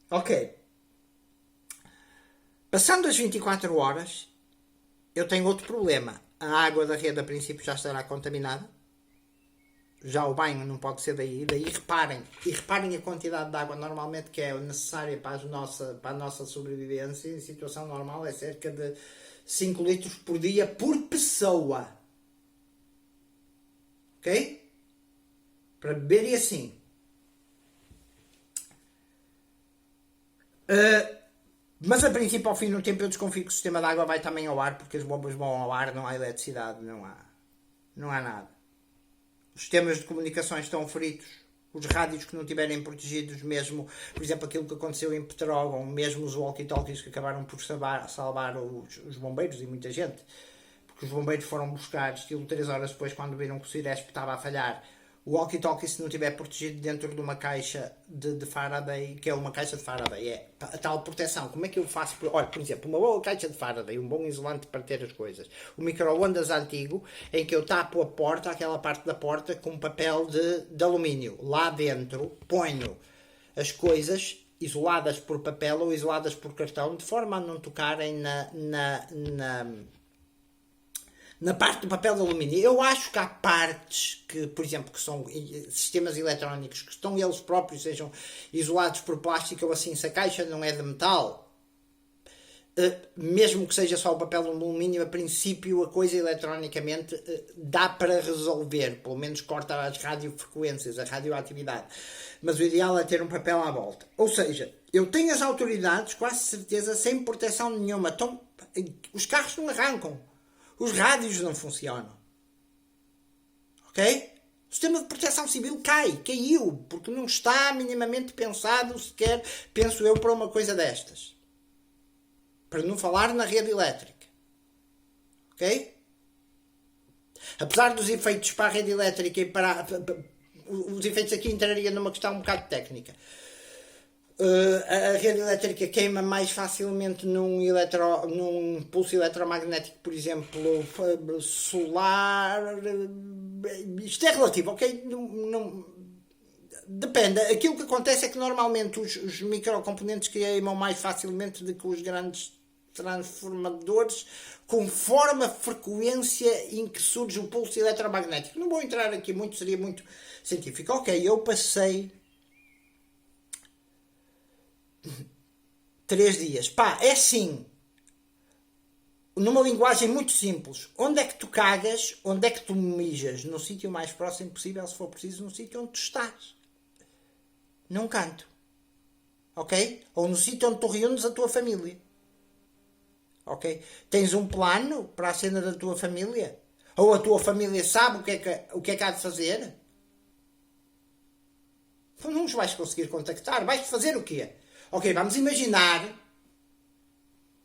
Ok. Passando as 24 horas, eu tenho outro problema. A água da rede, a princípio, já estará contaminada. Já o banho não pode ser daí. Daí reparem. E reparem a quantidade de água normalmente que é necessária para a nossa sobrevivência. Em situação normal é cerca de 5 litros por dia por pessoa. Ok? Para beber e assim. Mas a princípio, ao fim do tempo, eu desconfio que o sistema de água vai também ao ar, porque as bombas vão ao ar, não há eletricidade, não há nada. Os sistemas de comunicações estão fritos, os rádios que não estiverem protegidos, mesmo, por exemplo, aquilo que aconteceu em Petrógão, mesmo os walkie-talkies que acabaram por salvar os bombeiros e muita gente, porque os bombeiros foram buscar, estilo 3 horas depois, quando viram que o Ciresp estava a falhar, o walkie-talkie, se não estiver protegido dentro de uma caixa de Faraday, que é uma caixa de Faraday, é a tal proteção. Como é que eu faço? Olha, por exemplo, uma boa caixa de Faraday, um bom isolante para ter as coisas. O micro-ondas antigo, em que eu tapo a porta, aquela parte da porta, com papel de alumínio. Lá dentro ponho as coisas isoladas por papel ou isoladas por cartão, de forma a não tocarem na parte do papel de alumínio. Eu acho que há partes que, por exemplo, que são sistemas eletrónicos que estão eles próprios, sejam isolados por plástico ou assim, se a caixa não é de metal, mesmo que seja só o papel de alumínio, a princípio a coisa eletronicamente dá para resolver, pelo menos corta as radiofrequências, a radioatividade. Mas o ideal é ter um papel à volta. Ou seja, eu tenho as autoridades, quase certeza, sem proteção nenhuma. Então, os carros não arrancam. Os rádios não funcionam. Ok? O sistema de proteção civil caiu, porque não está minimamente pensado sequer, penso eu, para uma coisa destas. Para não falar na rede elétrica. Ok? Apesar dos efeitos para a rede elétrica e para os efeitos aqui entraria numa questão um bocado técnica. A rede elétrica queima mais facilmente num pulso eletromagnético, por exemplo, solar. Isto é relativo, ok? Depende. Aquilo que acontece é que normalmente os microcomponentes queimam mais facilmente do que os grandes transformadores, conforme a frequência em que surge o pulso eletromagnético. Não vou entrar aqui muito, seria muito científico. Ok, eu passei 3 dias. Pá, é assim. Numa linguagem muito simples. Onde é que tu cagas? Onde é que tu mijas? No sítio mais próximo possível, se for preciso, no sítio onde tu estás. Num canto. Ok? Ou no sítio onde tu reúnes a tua família. Ok? Tens um plano para a cena da tua família? Ou a tua família sabe o que é que há de fazer? Então não os vais conseguir contactar. Vais fazer o quê? Ok, vamos imaginar,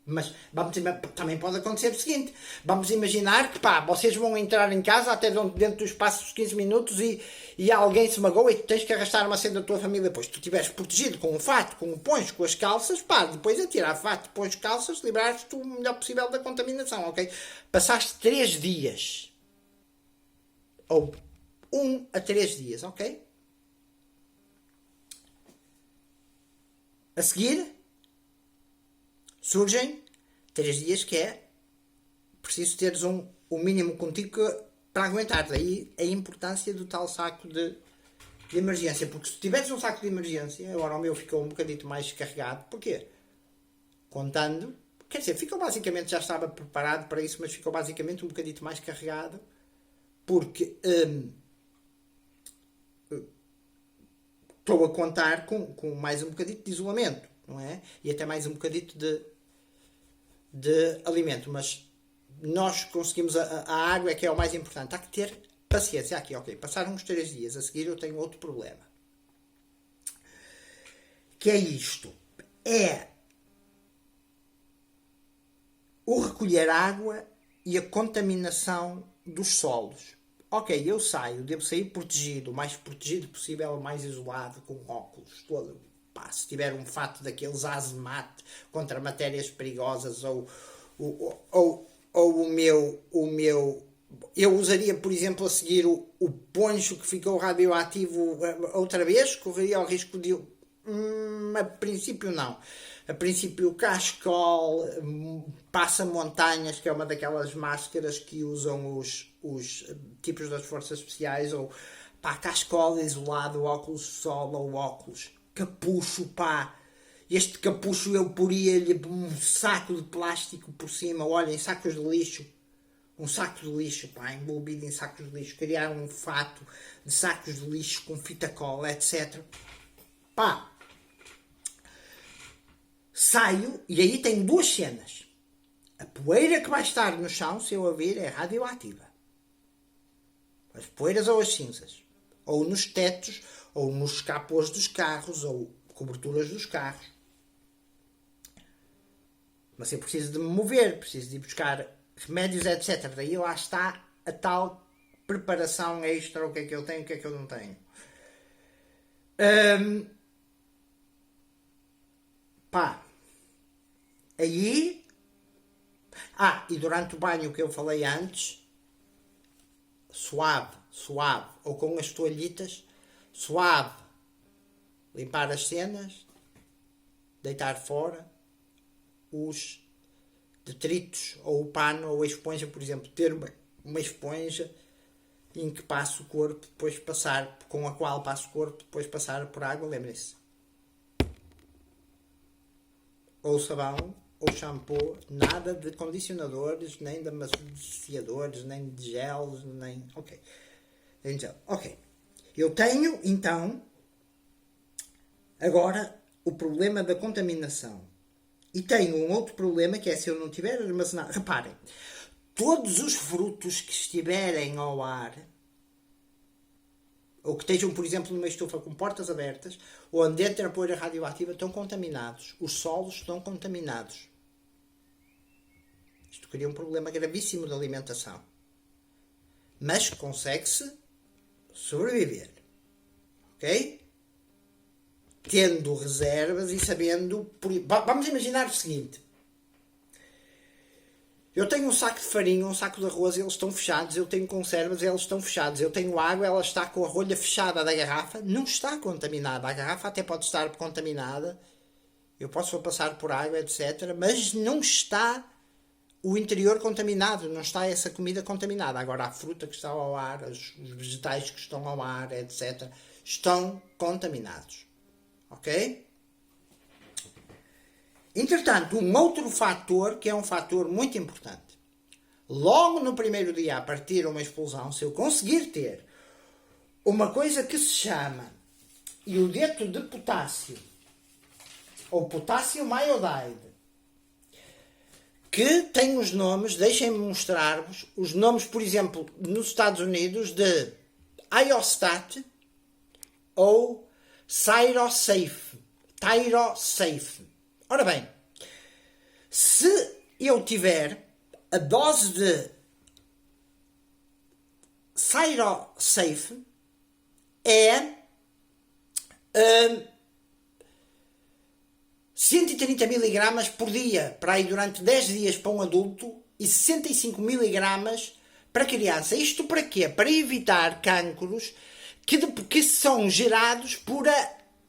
mas também pode acontecer o seguinte, vamos imaginar que vocês vão entrar em casa até dentro do espaço dos 15 minutos e alguém se magoa e tu tens que arrastar uma cena da tua família, depois tu estiveres protegido com o fato, com o poncho, com as calças, depois a tirar fato, poncho, calças, livrares-te o melhor possível da contaminação, ok? Passaste 3 dias, ou 1 a 3 dias, ok? A seguir, surgem 3 dias que é preciso teres o mínimo contigo para aguentar. Daí a importância do tal saco de emergência. Porque se tiveres um saco de emergência, agora o meu ficou um bocadito mais carregado. Porquê? Contando, quer dizer, ficou basicamente, já estava preparado para isso, mas ficou basicamente um bocadito mais carregado. Porque estou a contar com mais um bocadito de isolamento, não é? E até mais um bocadito de alimento. Mas nós conseguimos a água é que é o mais importante. Há que ter paciência aqui, ok? Passaram uns 3 dias, a seguir eu tenho outro problema. Que é isto. É o recolher água e a contaminação dos solos. Ok, eu devo sair protegido, o mais protegido possível, o mais isolado, com óculos, todo. Se tiver um fato daqueles azemate contra matérias perigosas ou o meu... Eu usaria, por exemplo, a seguir o poncho que ficou radioativo outra vez, correria o risco de A princípio não. A princípio o Cascol, passa-montanhas, que é uma daquelas máscaras que usam os tipos das forças especiais, ou pá, Cascol isolado, óculos de sol ou óculos, capucho, pá. Este capucho eu poria-lhe um saco de plástico por cima, olhem, sacos de lixo. Um saco de lixo, pá, envolvido em sacos de lixo. Criar um fato de sacos de lixo com fita cola, etc. Pá. Saio e aí tenho duas cenas. A poeira que vai estar no chão, se eu a vir, é radioativa. As poeiras ou as cinzas. Ou nos tetos, ou nos capôs dos carros, ou coberturas dos carros. Mas eu preciso de me mover, preciso de ir buscar remédios, etc. Daí lá está a tal preparação extra, o que é que eu tenho, o que é que eu não tenho. Pá, aí... e durante o banho que eu falei antes, suave, ou com as toalhitas, suave, limpar as cenas, deitar fora os detritos, ou o pano, ou a esponja, por exemplo, ter uma esponja em que passo o corpo, depois passar, com a qual passo o corpo, depois passar por água, lembrem-se. Ou sabão, ou shampoo, nada de condicionadores, nem de amaciadores, nem de gels, nem... Ok. Então, ok. Eu tenho, então, agora, o problema da contaminação. E tenho um outro problema, que é se eu não tiver armazenado... Reparem, todos os frutos que estiverem ao ar, ou que estejam, por exemplo, numa estufa com portas abertas, ou onde entra a poeira radioativa, estão contaminados. Os solos estão contaminados. Isto cria um problema gravíssimo de alimentação. Mas consegue-se sobreviver. Ok? Tendo reservas e sabendo... Vamos imaginar o seguinte. Eu tenho um saco de farinha, um saco de arroz, eles estão fechados. Eu tenho conservas, eles estão fechados. Eu tenho água, ela está com a rolha fechada da garrafa. Não está contaminada. A garrafa até pode estar contaminada. Eu posso passar por água, etc. Mas não está o interior contaminado. Não está essa comida contaminada. Agora, a fruta que está ao ar, os vegetais que estão ao ar, etc. estão contaminados. Ok? Entretanto, um outro fator, que é um fator muito importante. Logo no primeiro dia, a partir de uma explosão, se eu conseguir ter uma coisa que se chama iodeto de potássio, ou potássio iodide, que tem os nomes, deixem-me mostrar-vos, os nomes, por exemplo, nos Estados Unidos, de Iostat ou Tyrosafe. Ora bem, se eu tiver a dose de Tyrosafe é 130 mg por dia, para ir durante 10 dias para um adulto, e 65 mg para criança. Isto para quê? Para evitar cancros que são gerados por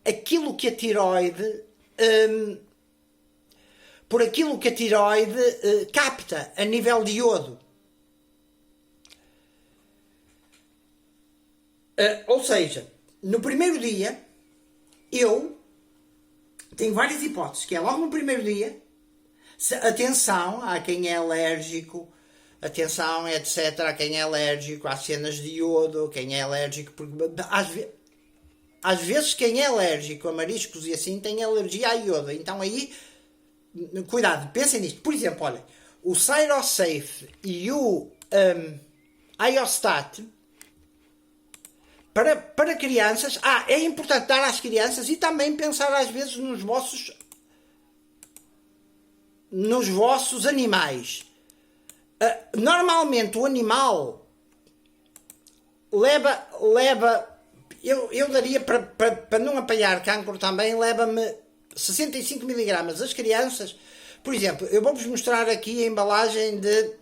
aquilo que a tiroide capta a nível de iodo. Ou seja, no primeiro dia, eu tenho várias hipóteses, que é logo no primeiro dia, atenção a quem é alérgico, atenção, etc., a quem é alérgico às cenas de iodo, quem é alérgico... Às vezes quem é alérgico a mariscos e assim tem alergia a iodo. Então aí, cuidado, pensem nisto. Por exemplo, olha, o Tyrosafe e o Iostat, para crianças... é importante dar às crianças e também pensar às vezes nos vossos animais. Normalmente o animal leva eu daria, para não apanhar cancro também, leva-me 65 mg. As crianças, por exemplo, eu vou-vos mostrar aqui a embalagem de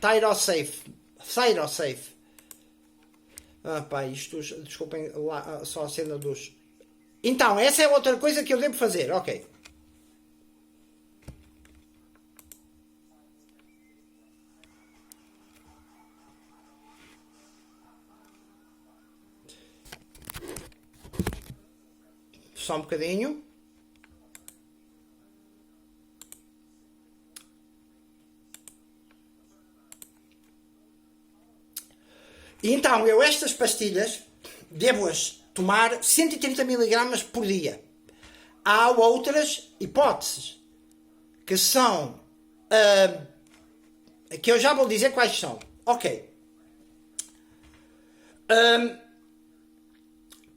Tyrosafe. Desculpem, lá, só a cena dos Então, essa é outra coisa que eu devo fazer. Ok. Só um bocadinho. E então, eu estas pastilhas devo-as tomar 130 mg por dia. Há outras hipóteses que são... que eu já vou dizer quais são. Ok.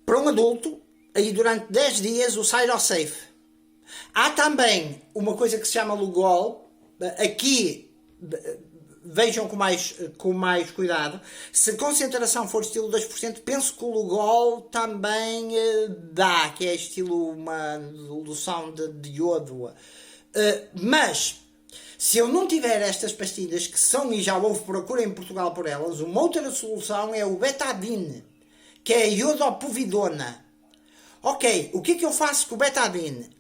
Para um adulto, aí durante 10 dias, o Cyrosafe. Há também uma coisa que se chama Lugol. Aqui... vejam com mais cuidado. Se a concentração for estilo 2%, penso que o Lugol também dá, que é estilo uma solução de iodo. Mas, se eu não tiver estas pastilhas, que são, e já houve procura em Portugal por elas, uma outra solução é o Betadine, que é a iodopovidona. Ok, o que é que eu faço com o Betadine?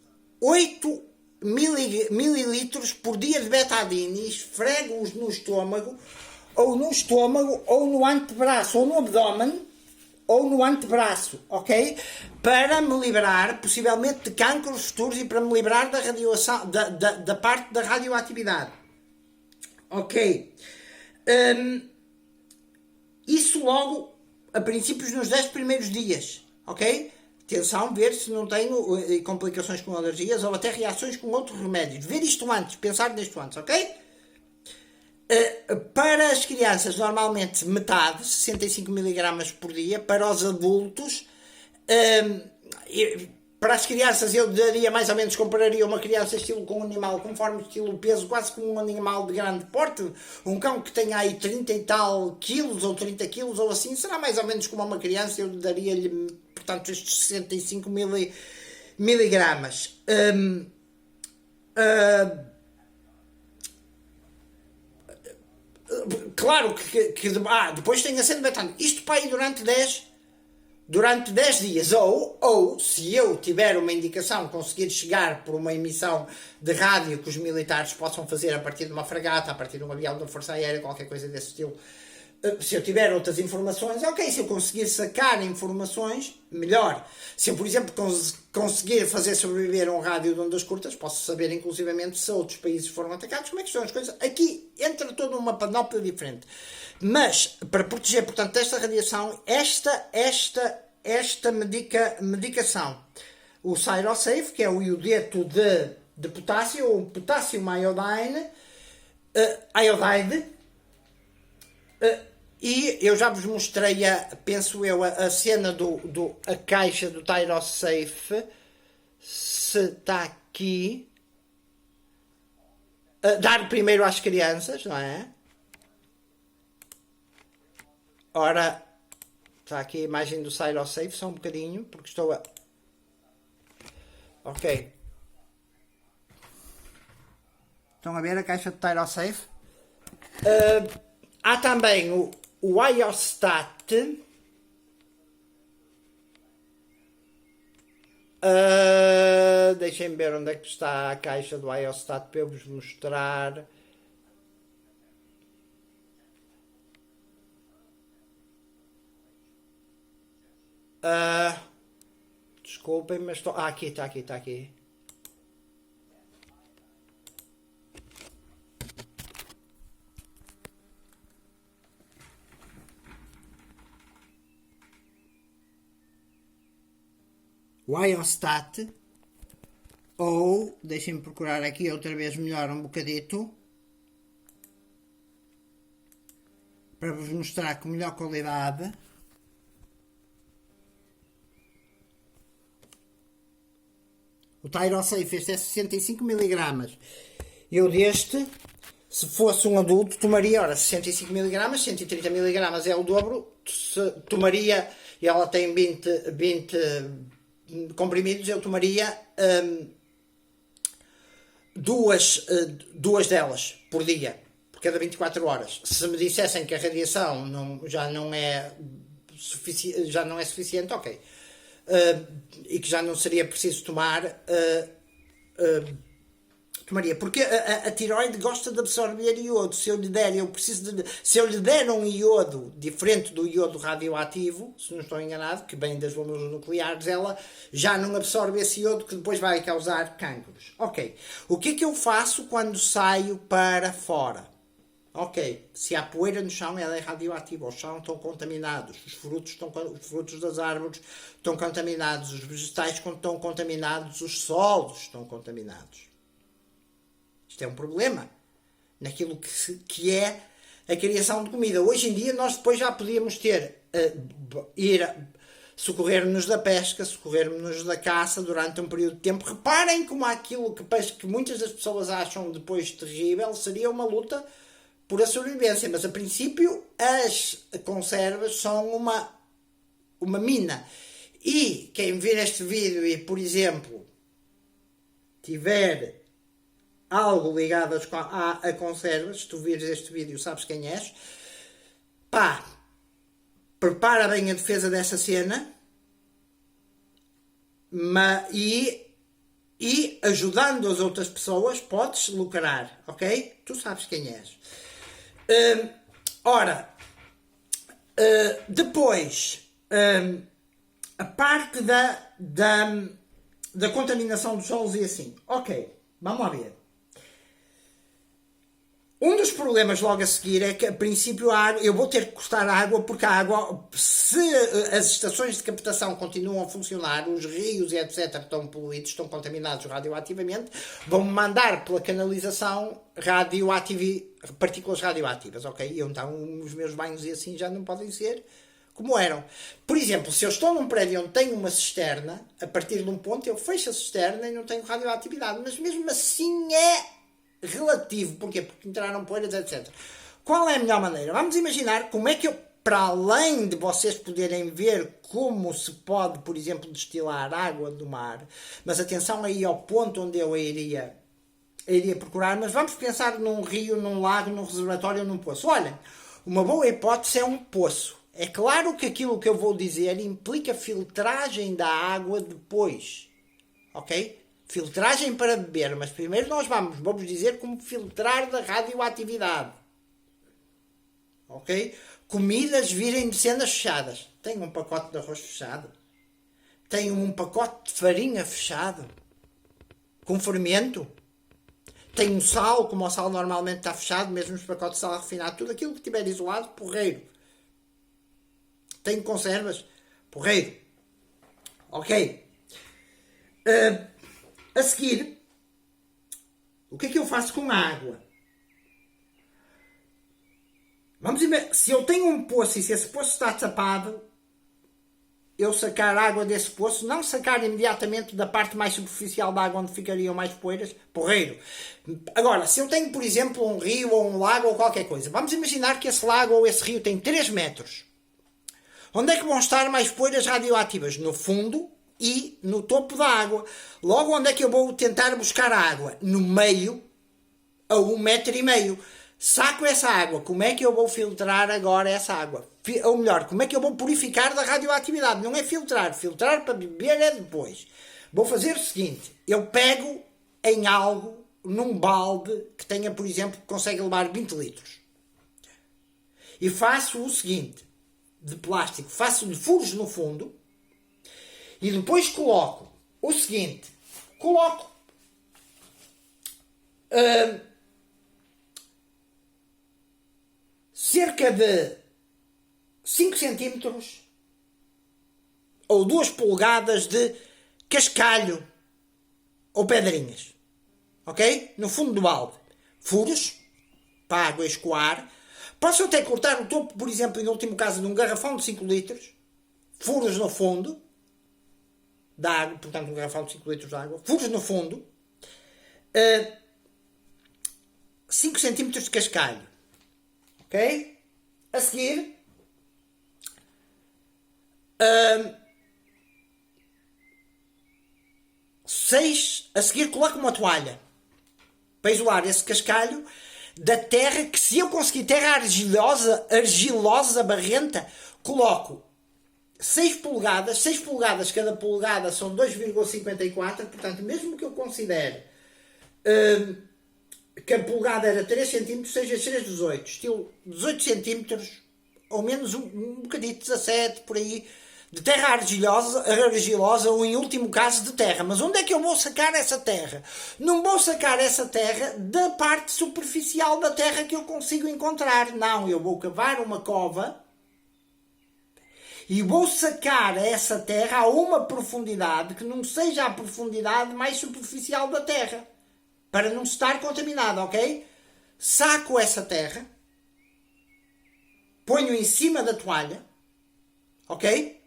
8 mililitros por dia de Betadine, esfrego-os no estômago, ou no antebraço, ou no abdômen, ou no antebraço, ok? Para me livrar, possivelmente, de cânceres futuros e para me livrar da radiação, da parte da radioatividade. Ok? Isso logo, a princípios, nos 10 primeiros dias, ok? Atenção, ver se não tenho complicações com alergias ou até reações com outros remédios. Ver isto antes, pensar nisto antes, ok? Para as crianças, normalmente metade, 65 mg por dia. Para os adultos, para as crianças eu daria mais ou menos, compararia uma criança estilo com um animal, conforme estilo peso, quase como um animal de grande porte. Um cão que tenha aí 30 e tal quilos, ou 30 quilos, ou assim, será mais ou menos como uma criança, eu daria-lhe, portanto, estes 65 miligramas. Claro que depois tem a cena betano. Isto para ir durante 10 dias. Ou, se eu tiver uma indicação, conseguir chegar por uma emissão de rádio que os militares possam fazer a partir de uma fragata, a partir de um avião da Força Aérea, qualquer coisa desse estilo. Se eu tiver outras informações, ok. Se eu conseguir sacar informações, melhor. Se eu, por exemplo, conseguir fazer sobreviver um rádio de ondas curtas, posso saber, inclusivamente, se outros países foram atacados, como é que estão as coisas. Aqui entra toda uma panóplia diferente. Mas, para proteger, portanto, desta radiação, esta medicação, o Cyrosafe, que é o iodeto de potássio, ou potássio iodide, e eu já vos mostrei, penso eu, a cena a caixa do Cyrosafe, se está aqui. Dar primeiro às crianças, não é? Ora, está aqui a imagem do Cyrosafe, só um bocadinho, porque estou a... Ok. Estão a ver a caixa do Cyrosafe? Há também o Iostat. Deixem-me ver onde é que está a caixa do Iostat para eu vos mostrar. Desculpem, mas estou... aqui, está aqui. O Iostat, ou, deixem-me procurar aqui outra vez melhor um bocadito, para vos mostrar com melhor qualidade. O Cyrosafe, este é 65 mg. Eu deste, se fosse um adulto, tomaria, ora, 65 mg, 130 mg é o dobro, tomaria, e ela tem 20 comprimidos, eu tomaria duas delas por dia, por cada 24 horas. Se me dissessem que a radiação já não é suficiente, ok. e que já não seria preciso tomar, tomaria. Porque a tiroide gosta de absorver iodo. Se eu lhe der, se eu lhe der um iodo diferente do iodo radioativo, se não estou enganado, que vem das bombas nucleares, ela já não absorve esse iodo que depois vai causar cancros. Ok. O que é que eu faço quando saio para fora? Ok, se há poeira no chão, ela é radioativa, os chão estão contaminados, os frutos das árvores estão contaminados, os vegetais estão contaminados, os solos estão contaminados. Isto é um problema naquilo que é a criação de comida. Hoje em dia nós depois já podíamos socorrer-nos da pesca, socorrer-nos da caça durante um período de tempo. Reparem como aquilo que muitas das pessoas acham depois terrível seria uma luta por a sobrevivência, mas a princípio as conservas são uma mina. E quem vir este vídeo e, por exemplo, tiver algo ligado a conservas, se tu vires este vídeo sabes quem és, pá, prepara bem a defesa dessa cena e ajudando as outras pessoas podes lucrar, ok? Tu sabes quem és. Depois, a parte da contaminação dos solos e assim. Ok, vamos lá ver. Um dos problemas logo a seguir é que, a princípio, eu vou ter que cortar a água, porque a água, se as estações de captação continuam a funcionar, os rios e etc. estão poluídos, estão contaminados radioativamente, vão-me mandar pela canalização partículas radioativas, ok? Então os meus banhos e assim já não podem ser como eram. Por exemplo, se eu estou num prédio onde tenho uma cisterna, a partir de um ponto eu fecho a cisterna e não tenho radioatividade, mas mesmo assim é relativo. Porquê? Porque entraram poeiras, etc. Qual é a melhor maneira? Vamos imaginar como é que eu, para além de vocês poderem ver como se pode, por exemplo, destilar água do mar, mas atenção aí ao ponto onde eu iria procurar, mas vamos pensar num rio, num lago, num reservatório, num poço. Olhem, uma boa hipótese é um poço. É claro que aquilo que eu vou dizer implica filtragem da água depois. Ok? Filtragem para beber, mas primeiro nós vamos dizer como filtrar da radioatividade. Ok? Comidas virem de cenas fechadas. Tenho um pacote de arroz fechado. Tenho um pacote de farinha fechado. Com fermento. Tenho um sal, como o sal normalmente está fechado, mesmo os pacotes de sal refinado, tudo aquilo que estiver isolado, porreiro. Tenho conservas, porreiro. Ok. A seguir, o que é que eu faço com a água? Vamos ver, se eu tenho um poço e se esse poço está tapado, eu sacar água desse poço, não sacar imediatamente da parte mais superficial da água onde ficariam mais poeiras, porreiro. Agora, se eu tenho, por exemplo, um rio ou um lago ou qualquer coisa, vamos imaginar que esse lago ou esse rio tem 3 metros. Onde é que vão estar mais poeiras radioativas? No fundo e no topo da água. Logo, onde é que eu vou tentar buscar a água? No meio, a 1,5 metro. Saco essa água. Como é que eu vou filtrar agora essa água? Ou melhor, como é que eu vou purificar da radioatividade? Não é filtrar. Filtrar para beber é depois. Vou fazer o seguinte. Eu pego em algo, num balde, que tenha, por exemplo, que consegue levar 20 litros. E faço o seguinte. De plástico. Faço-lhe furos no fundo. E depois coloco o seguinte. Coloco cerca de 5 centímetros ou 2 polegadas de cascalho ou pedrinhas. Ok? No fundo do balde. Furos para a água escoar. Posso até cortar o topo, por exemplo, no último caso, de um garrafão de 5 litros. Furos no fundo da água, portanto um garrafão de 5 litros de água. Furos no fundo. 5 centímetros de cascalho. Ok? A seguir, a seguir coloco uma toalha para isolar esse cascalho da terra, que se eu conseguir terra argilosa, barrenta, coloco 6 polegadas, cada polegada são 2,54, portanto, mesmo que eu considere que a polegada era 3 cm, seja 3,18, estilo 18 cm, ou menos um bocadito, 17, por aí, de terra argilosa ou, em último caso, de terra. Mas onde é que eu vou sacar essa terra? Não vou sacar essa terra da parte superficial da terra que eu consigo encontrar. Não, eu vou cavar uma cova e vou sacar essa terra a uma profundidade que não seja a profundidade mais superficial da terra, para não estar contaminada, ok? Saco essa terra, ponho em cima da toalha, ok?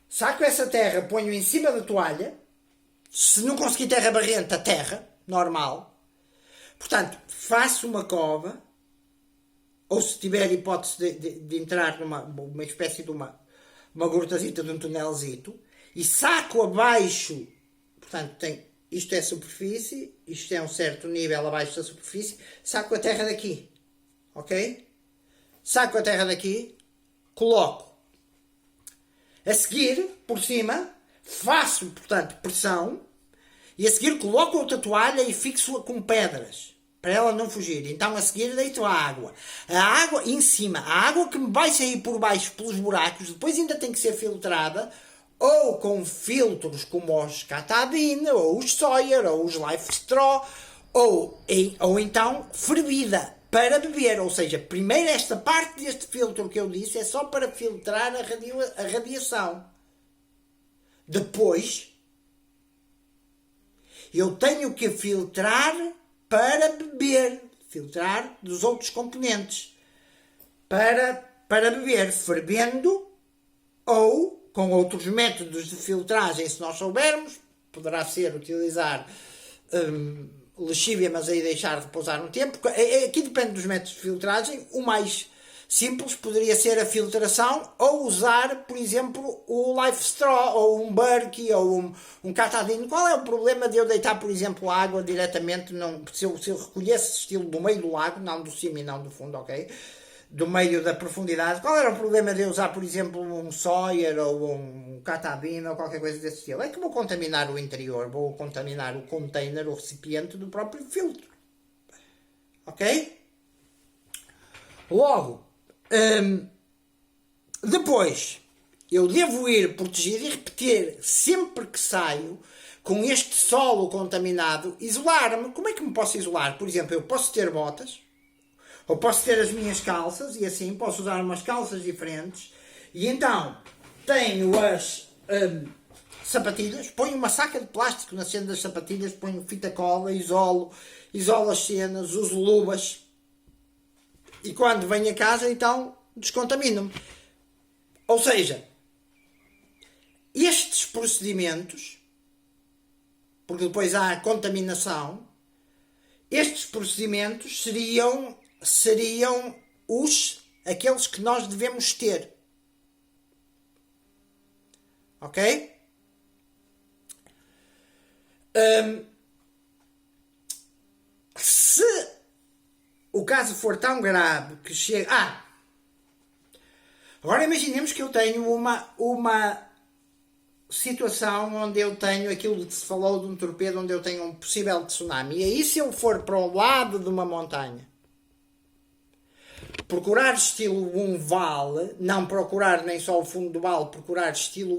Saco essa terra, ponho em cima da toalha. Se não conseguir terra barrenta, terra, normal. Portanto, faço uma cova, ou se tiver hipótese de entrar numa espécie de uma grotazita, de um tunelzito, e saco abaixo, portanto, isto é superfície, isto é um certo nível abaixo da superfície, saco a terra daqui, ok? Saco a terra daqui, coloco. A seguir, por cima, faço, portanto, pressão, e a seguir coloco outra toalha e fixo-a com pedras, para ela não fugir. Então, a seguir, deito a água. A água em cima, a água que me vai sair por baixo pelos buracos, depois ainda tem que ser filtrada, ou com filtros como os Catadin, ou os Sawyer, ou os Life Straw, ou então fervida, para beber. Ou seja, primeiro esta parte deste filtro que eu disse é só para filtrar a radiação. Depois, eu tenho que filtrar para beber. Filtrar dos outros componentes. Para beber, fervendo ou com outros métodos de filtragem, se nós soubermos. Poderá ser utilizar lexívia, mas aí deixar repousar um tempo. Aqui depende dos métodos de filtragem. O mais simples poderia ser a filtração, ou usar, por exemplo, o Life Straw, ou um Berkey, ou um Catadin. Qual é o problema de eu deitar, por exemplo, a água diretamente, se eu recolhesse estilo do meio do lago, não do cimo e não do fundo, ok? Do meio da profundidade, qual era o problema de eu usar, por exemplo, um Sawyer ou um Catadin ou qualquer coisa desse estilo? É que vou contaminar o interior, vou contaminar o container, o recipiente do próprio filtro. Ok? Logo, depois, eu devo ir proteger e repetir sempre que saio com este solo contaminado, isolar-me. Como é que me posso isolar? Por exemplo, eu posso ter botas, ou posso ter as minhas calças, e assim posso usar umas calças diferentes, e então tenho as sapatilhas, ponho uma saca de plástico na cena das sapatilhas, ponho fita cola, isolo as cenas, uso luvas, e quando venho a casa, então, descontamino-me. Ou seja, estes procedimentos, porque depois há a contaminação, estes procedimentos seriam aqueles que nós devemos ter. Ok? Se o caso for tão grave que chega... agora imaginemos que eu tenho uma situação onde eu tenho aquilo que se falou de um torpedo, onde eu tenho um possível tsunami. E aí, se eu for para o lado de uma montanha, procurar estilo um vale, não procurar nem só o fundo do vale, procurar estilo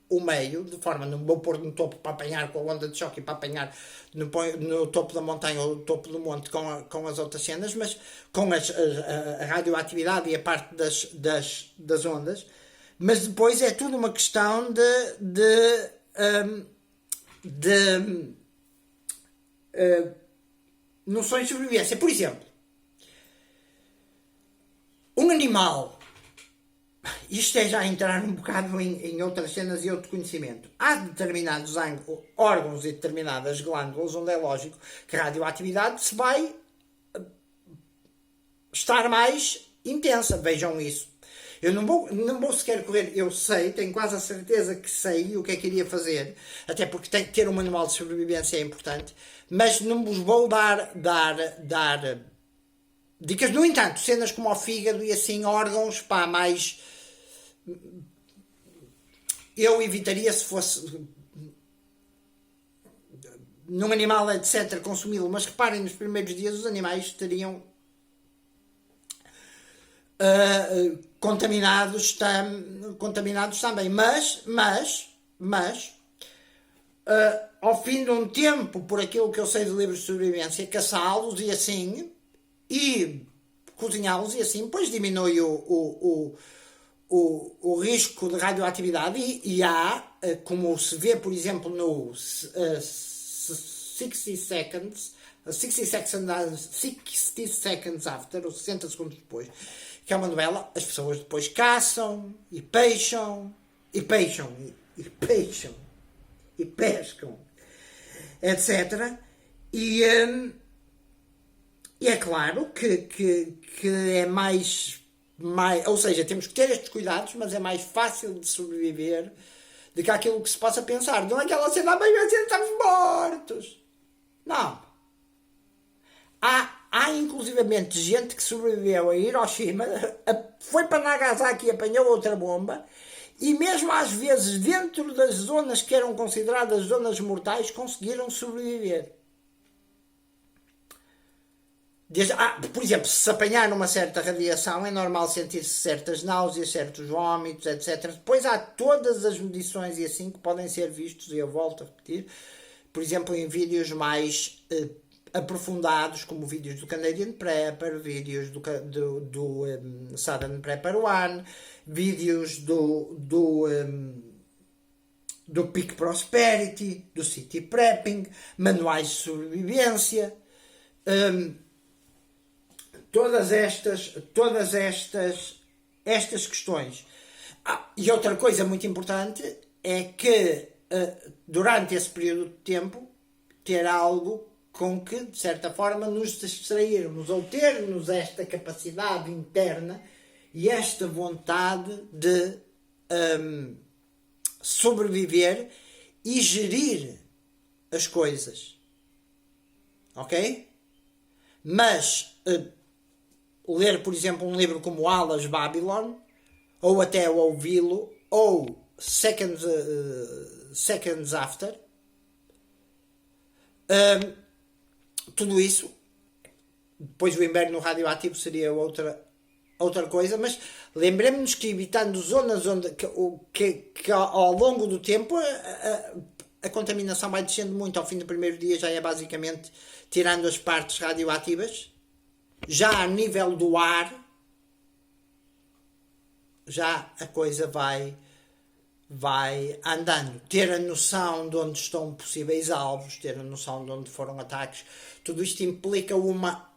o meio, de forma, não vou pôr no topo para apanhar com a onda de choque e para apanhar no topo da montanha ou no topo do monte com as outras cenas, mas com a radioatividade e a parte das ondas. Mas depois é tudo uma questão de noções de sobrevivência. Por exemplo, um animal, isto é já entrar um bocado em outras cenas e outro conhecimento. Há determinados órgãos e determinadas glândulas onde é lógico que a radioatividade se vai estar mais intensa. Vejam isso. Eu não vou sequer correr, eu sei, tenho quase a certeza que sei o que é que iria fazer, até porque ter um manual de sobrevivência é importante, mas não vos vou dar dicas. No entanto, cenas como o fígado e assim, órgãos, pá, mais... Eu evitaria se fosse num animal, etc., consumi-lo. Mas reparem, nos primeiros dias os animais estariam contaminados também. Mas ao fim de um tempo, por aquilo que eu sei de livros de sobrevivência, caçá-los e assim, e cozinhá-los e assim, depois diminui o risco de radioatividade e há, como se vê, por exemplo, no 60 Seconds After, ou 60 segundos depois, que é uma novela, as pessoas depois caçam e pescam, etc. E é claro que é mais, ou seja, temos que ter estes cuidados, mas é mais fácil de sobreviver do que aquilo que se possa pensar. Não é aquela cena, bem, estamos mortos. Não. Há inclusivamente gente que sobreviveu a Hiroshima, foi para Nagasaki e apanhou outra bomba, e mesmo às vezes dentro das zonas que eram consideradas zonas mortais conseguiram sobreviver. Por exemplo, se apanhar uma certa radiação é normal sentir-se certas náuseas, certos vômitos, etc. Depois há todas as medições e assim que podem ser vistos, e eu volto a repetir, por exemplo, em vídeos mais aprofundados, como vídeos do Canadian Prepper, vídeos do Southern Prepper One, vídeos do Peak Prosperity, do City Prepping, manuais de sobrevivência, todas estas questões. E outra coisa muito importante é que durante esse período de tempo ter algo com que, de certa forma, nos distrairmos ou termos esta capacidade interna e esta vontade de sobreviver e gerir as coisas. Ok? Mas ler, por exemplo, um livro como Alas Babylon, ou até ouvi-lo, ou Seconds After, tudo isso, depois o inverno radioativo seria outra coisa, mas lembremos-nos que evitando zonas onde que ao longo do tempo a contaminação vai descendo muito. Ao fim do primeiro dia já é basicamente tirando as partes radioativas, já a nível do ar, já a coisa vai andando. Ter a noção de onde estão possíveis alvos, ter a noção de onde foram ataques, tudo isto implica uma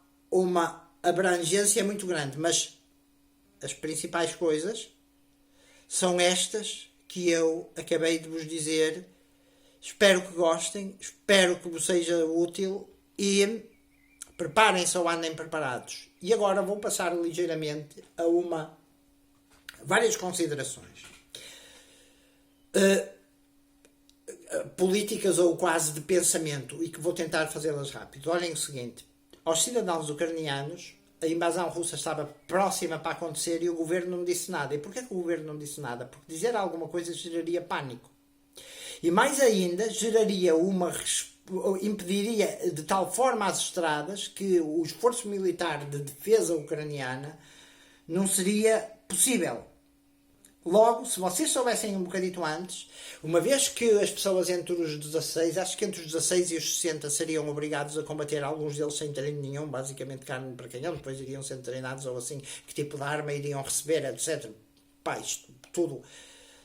abrangência muito grande, mas as principais coisas são estas que eu acabei de vos dizer. Espero que gostem, espero que vos seja útil e preparem-se ou andem preparados. E agora vou passar ligeiramente a várias considerações políticas ou quase de pensamento, e que vou tentar fazê-las rápido. Olhem o seguinte: aos cidadãos ucranianos a invasão russa estava próxima para acontecer e o governo não disse nada. E porquê que o governo não disse nada? Porque dizer alguma coisa geraria pânico. E mais ainda, impediria de tal forma as estradas que o esforço militar de defesa ucraniana não seria possível. Logo, se vocês soubessem um bocadito antes, uma vez que as pessoas entre os 16, acho que entre os 16 e os 60 seriam obrigados a combater, alguns deles sem treino nenhum, basicamente carne para canhão, depois iriam ser treinados ou assim, que tipo de arma iriam receber, etc. Pá, isto tudo.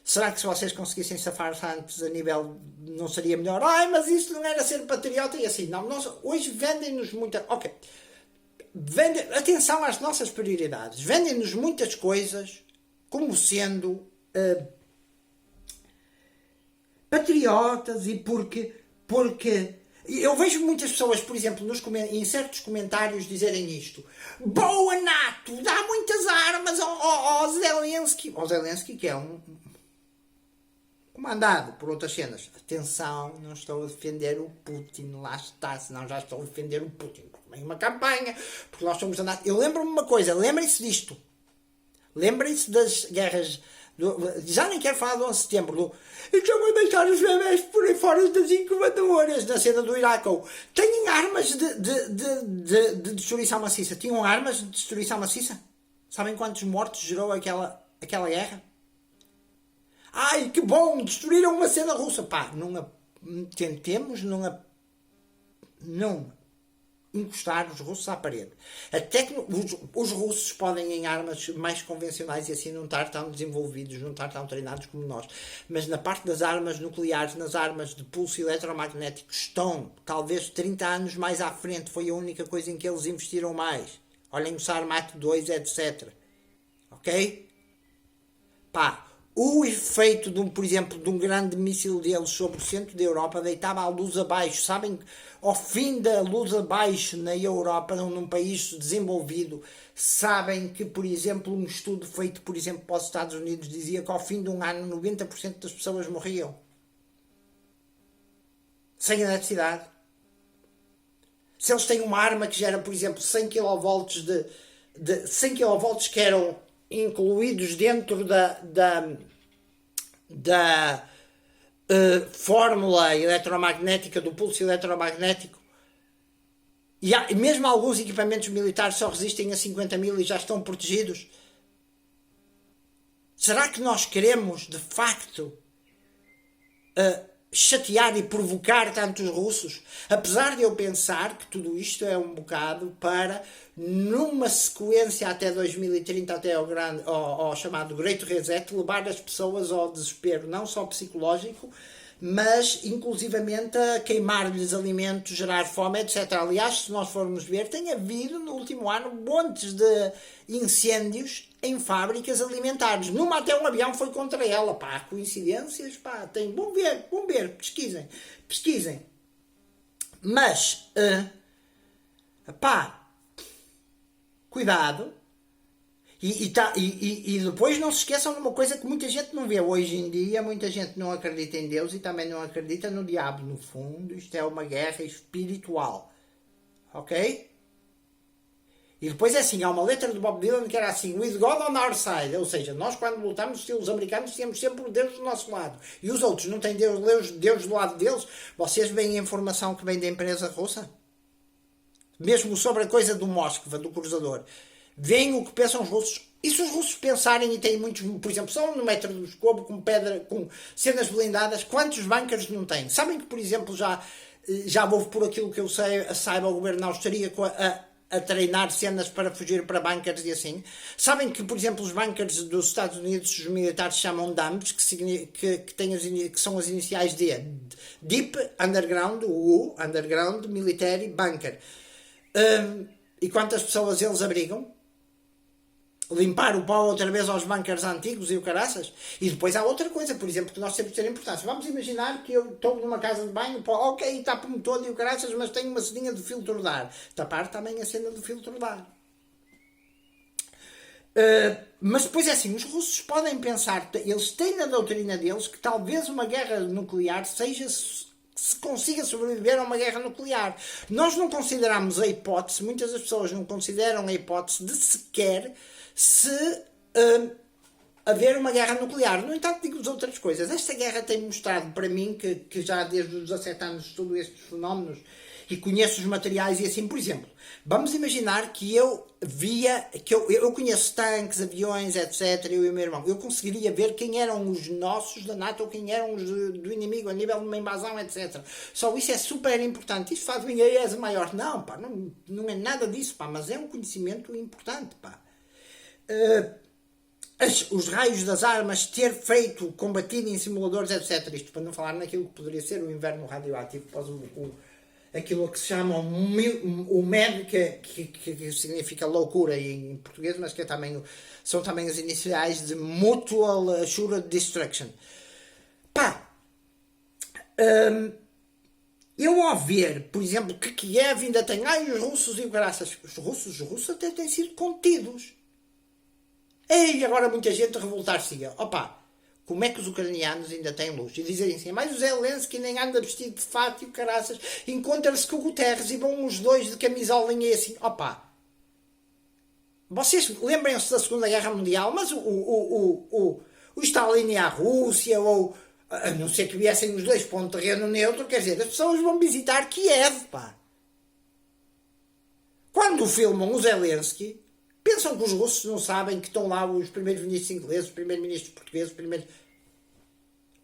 Será que se vocês conseguissem safar-se antes a nível, não seria melhor? Mas isto não era ser patriota e assim. Não, hoje vendem-nos muita... Ok. Atenção às nossas prioridades. Vendem-nos muitas coisas como sendo patriotas e porque eu vejo muitas pessoas, por exemplo, em certos comentários dizerem isto: boa NATO, dá muitas armas ao Zelensky. Ao Zelensky, que é um comandado por outras cenas. Atenção, não estou a defender o Putin, lá está, senão já estou a defender o Putin. Vem uma campanha, porque nós somos andados. Eu lembro-me uma coisa, lembrem-se disto. Lembrem-se das guerras. Já nem quero falar do 11 de setembro. Então vou deixar os bebés por aí fora das incubadoras na cena do Iraque. Têm armas de destruição maciça. Tinham armas de destruição maciça? Sabem quantos mortos gerou aquela guerra? Ai, que bom! Destruíram uma cena russa. Pá, tentemos não encostar os russos à parede. Os russos podem em armas mais convencionais e assim não estar tão desenvolvidos, não estar tão treinados como nós. Mas na parte das armas nucleares, nas armas de pulso eletromagnético, estão talvez 30 anos mais à frente. Foi a única coisa em que eles investiram mais. Olhem o Sarmat 2, etc. Ok? Pá, o efeito, por exemplo, de um grande míssil deles sobre o centro da Europa deitava a luz abaixo. Sabem, ao fim da luz abaixo na Europa, num país desenvolvido, sabem que, por exemplo, um estudo feito, por exemplo, para os Estados Unidos dizia que ao fim de um ano 90% das pessoas morriam. Sem eletricidade. Se eles têm uma arma que gera, por exemplo, 100 kV de 100 kV que eram incluídos dentro da fórmula eletromagnética, do pulso eletromagnético, e mesmo alguns equipamentos militares só resistem a 50.000 e já estão protegidos. Será que nós queremos, de facto, chatear e provocar tantos russos? Apesar de eu pensar que tudo isto é um bocado para, numa sequência até 2030, até ao chamado Great Reset, levar as pessoas ao desespero, não só psicológico, mas inclusivamente a queimar-lhes alimentos, gerar fome, etc. Aliás, se nós formos ver, tem havido no último ano montes de incêndios em fábricas alimentares. Numa até um avião foi contra ela. Pá, coincidências, pá, tem. Vão ver, pesquisem. Mas, pá, cuidado. E depois não se esqueçam de uma coisa que muita gente não vê. Hoje em dia, muita gente não acredita em Deus e também não acredita no diabo. No fundo, isto é uma guerra espiritual. Ok? E depois é assim, há uma letra do Bob Dylan que era assim: With God on our side. Ou seja, nós quando lutamos, os americanos temos sempre o Deus do nosso lado. E os outros não têm Deus do lado deles. Vocês veem a informação que vem da empresa russa? Mesmo sobre a coisa do Moskva, do cruzador. Veem o que pensam os russos. E se os russos pensarem, e têm muitos, por exemplo, só no metro do escobo, com pedra, com cenas blindadas, quantos bunkers não têm? Sabem que, por exemplo, já houve, por aquilo que eu saiba, o governo austríaco a treinar cenas para fugir para bunkers e assim. Sabem que, por exemplo, os bunkers dos Estados Unidos, os militares chamam DUMBs, que são as iniciais de Deep Underground, o Underground Military Bunker. E quantas pessoas eles abrigam? Limpar o pau outra vez aos bunkers antigos e o caraças. E depois há outra coisa, por exemplo, que nós temos de ter importância. Vamos imaginar que eu estou numa casa de banho, ok, tapo-me todo e o caraças, mas tenho uma ceninha de filtro de ar. Tapar também a cena do filtro de ar. Mas depois é assim, os russos podem pensar, eles têm na doutrina deles que talvez uma guerra nuclear se consiga sobreviver a uma guerra nuclear. Nós não consideramos a hipótese, muitas das pessoas não consideram a hipótese de sequer se haver uma guerra nuclear. No entanto, digo-vos outras coisas. Esta guerra tem mostrado para mim que já desde os 17 anos estudo estes fenómenos e conheço os materiais e assim, por exemplo, vamos imaginar que eu conheço tanques, aviões, etc, eu e o meu irmão, eu conseguiria ver quem eram os nossos da NATO ou quem eram os do inimigo a nível de uma invasão, etc. Só isso é super importante. Isso faz bem a maior. Não, pá, não é nada disso, pá, mas é um conhecimento importante, pá. Os raios das armas, ter feito, combatido em simuladores, etc. Isto para não falar naquilo que poderia ser o inverno radioativo, aquilo que se chama o MED, que significa loucura em português, mas que são também as iniciais de Mutual Assured Destruction. Pá, eu ao ver, por exemplo, que Kiev ainda tem, os russos e o graças, os russos até têm sido contidos. E agora muita gente revoltar-se. Opa, como é que os ucranianos ainda têm luz. E dizem assim, mas o Zelensky nem anda vestido de fato e o caraças, encontra-se com o Guterres e vão os dois de camisolinha e assim, opa. Vocês lembrem-se da Segunda Guerra Mundial, mas o Stalin e a Rússia, ou a não ser que viessem os dois para um terreno neutro, quer dizer, as pessoas vão visitar Kiev, pá. Quando filmam o Zelensky, pensam que os russos não sabem que estão lá os primeiros-ministros ingleses, os primeiros-ministros portugueses,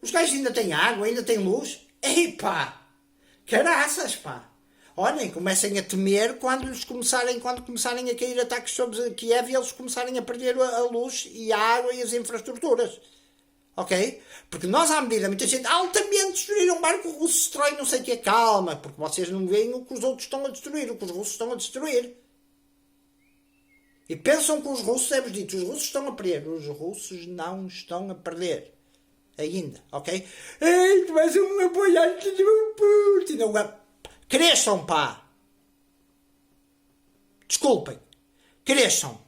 os gajos ainda têm água, ainda têm luz. Ei pá! Caraças, pá! Olhem, comecem a temer quando começarem a cair ataques sobre Kiev e eles começarem a perder a luz e a água e as infraestruturas. Ok? Porque nós, à medida, muita gente, altamente destruir um barco russo, destrói não sei o que, calma, porque vocês não veem o que os outros estão a destruir, o que os russos estão a destruir. E pensam que os russos, é dito, os russos estão a perder. Os russos não estão a perder. Ainda, ok? Ei, tu és um apoiante do Putin. Cresçam, pá! Desculpem. Cresçam.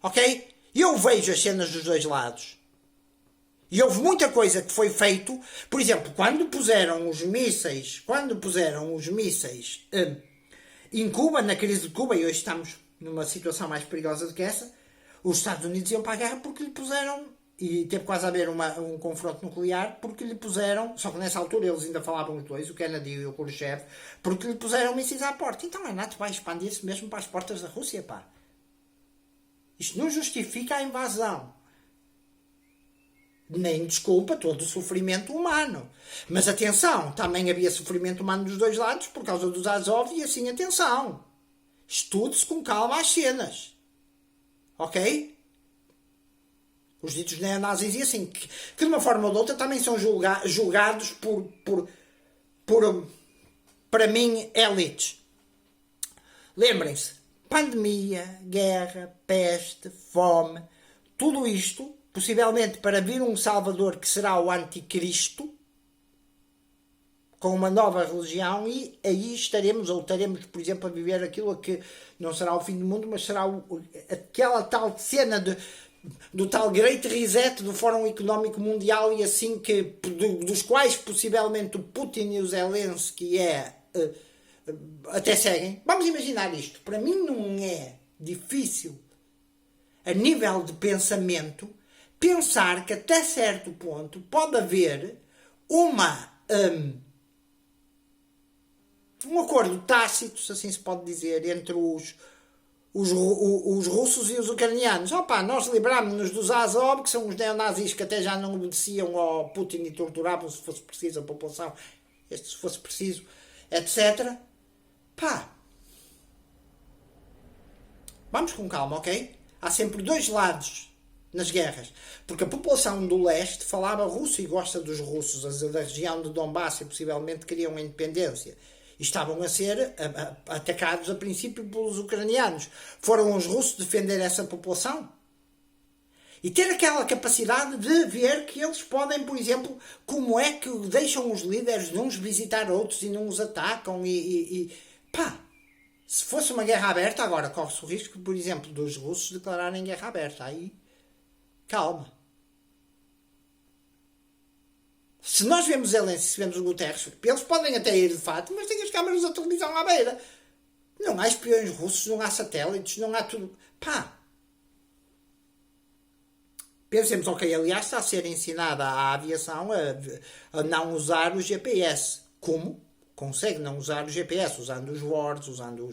Ok? Eu vejo as cenas dos dois lados. E houve muita coisa que foi feito. Por exemplo, quando puseram os mísseis em Cuba, na crise de Cuba, e hoje estamos numa situação mais perigosa do que essa, os Estados Unidos iam para a guerra porque lhe puseram, e teve quase a haver um confronto nuclear, porque lhe puseram, só que nessa altura eles ainda falavam os dois, o Kennedy e o Khrushchev, porque lhe puseram mísseis à porta. Então a NATO vai expandir-se mesmo para as portas da Rússia, pá. Isto não justifica a invasão. Nem desculpa todo o sofrimento humano. Mas atenção, também havia sofrimento humano dos dois lados por causa dos Azov e assim atenção. Estude-se com calma as cenas. Ok? Os ditos neonazis e assim, que de uma forma ou de outra também são julgados por para mim, elites. Lembrem-se, pandemia, guerra, peste, fome, tudo isto, possivelmente para vir um Salvador que será o Anticristo, com uma nova religião, e aí estaremos, por exemplo, a viver aquilo que não será o fim do mundo, mas será aquela tal cena do tal Great Reset do Fórum Económico Mundial e assim dos quais possivelmente o Putin e o Zelensky até seguem. Vamos imaginar isto. Para mim não é difícil, a nível de pensamento, pensar que até certo ponto pode haver um acordo tácito, se assim se pode dizer, entre os russos e os ucranianos. Opa, nós livrámos-nos dos Azov, que são os neonazis que até já não obedeciam ao Putin e torturavam se fosse preciso a população, se fosse preciso, etc. Pá, vamos com calma, ok? Há sempre dois lados nas guerras, porque a população do leste falava russo e gosta dos russos, as da região de Donbass e possivelmente queriam a independência. E estavam a ser atacados a princípio pelos ucranianos. Foram os russos defender essa população? E ter aquela capacidade de ver que eles podem, por exemplo, como é que deixam os líderes de uns visitar outros e não os atacam pá, se fosse uma guerra aberta, agora corre-se o risco, por exemplo, dos russos declararem guerra aberta. Aí, calma. Se nós vemos Zelensky, se vemos o Guterres, eles podem até ir de fato, mas têm as câmaras da televisão à beira. Não há espiões russos, não há satélites, não há tudo. Pá! Pensemos, ok, aliás, está a ser ensinada à aviação a não usar o GPS. Como? Consegue não usar o GPS, usando os WORDs, usando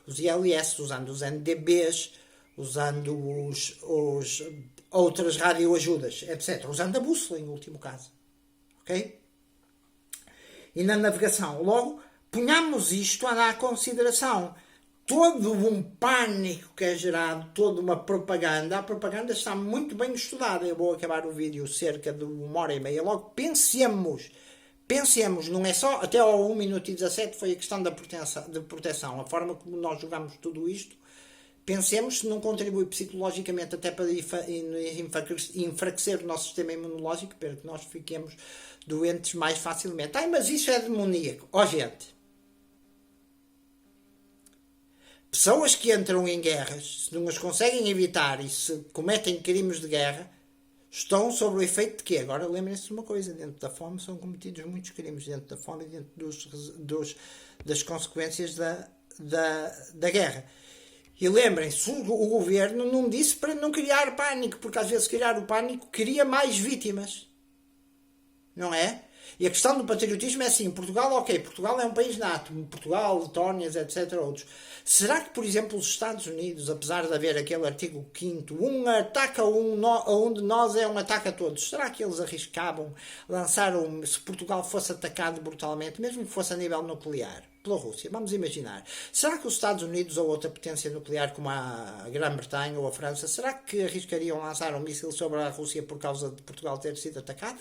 os ILS, usando os NDBs, usando os outras radioajudas, etc. Usando a bússola, em último caso. Ok? E na navegação, logo, ponhamos isto a dar consideração. Todo um pânico que é gerado, toda uma propaganda. A propaganda está muito bem estudada. Eu vou acabar o vídeo cerca de 1h30. Logo, pensemos, não é só, até ao 1 minuto e 17 foi a questão da proteção, a forma como nós jogamos tudo isto. Pensemos se não contribui psicologicamente até para enfraquecer o nosso sistema imunológico, para que nós fiquemos doentes mais facilmente. Mas isso é demoníaco. Gente, pessoas que entram em guerras, se não as conseguem evitar e se cometem crimes de guerra, Estão sob o efeito de quê? Agora lembrem-se de uma coisa: dentro da fome são cometidos muitos crimes, dentro da fome e dentro das consequências da guerra. E lembrem-se, o governo não disse para não criar pânico, porque às vezes criar o pânico cria mais vítimas. Não é? E a questão do patriotismo é assim: Portugal, ok, Portugal é um país nato, Portugal, Letónias, etc. Outros. Será que, por exemplo, os Estados Unidos, apesar de haver aquele artigo 5º, um ataque a um de nós é um ataque a todos, será que eles arriscavam lançar se Portugal fosse atacado brutalmente, mesmo que fosse a nível nuclear, pela Rússia? Vamos imaginar. Será que os Estados Unidos ou outra potência nuclear como a Grã-Bretanha ou a França, será que arriscariam lançar um míssil sobre a Rússia por causa de Portugal ter sido atacado?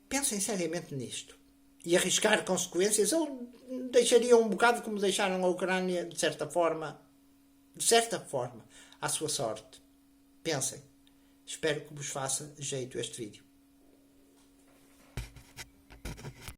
Pensem seriamente nisto. E arriscar consequências, ou deixariam um bocado como deixaram a Ucrânia, de certa forma, à sua sorte. Pensem. Espero que vos faça jeito este vídeo.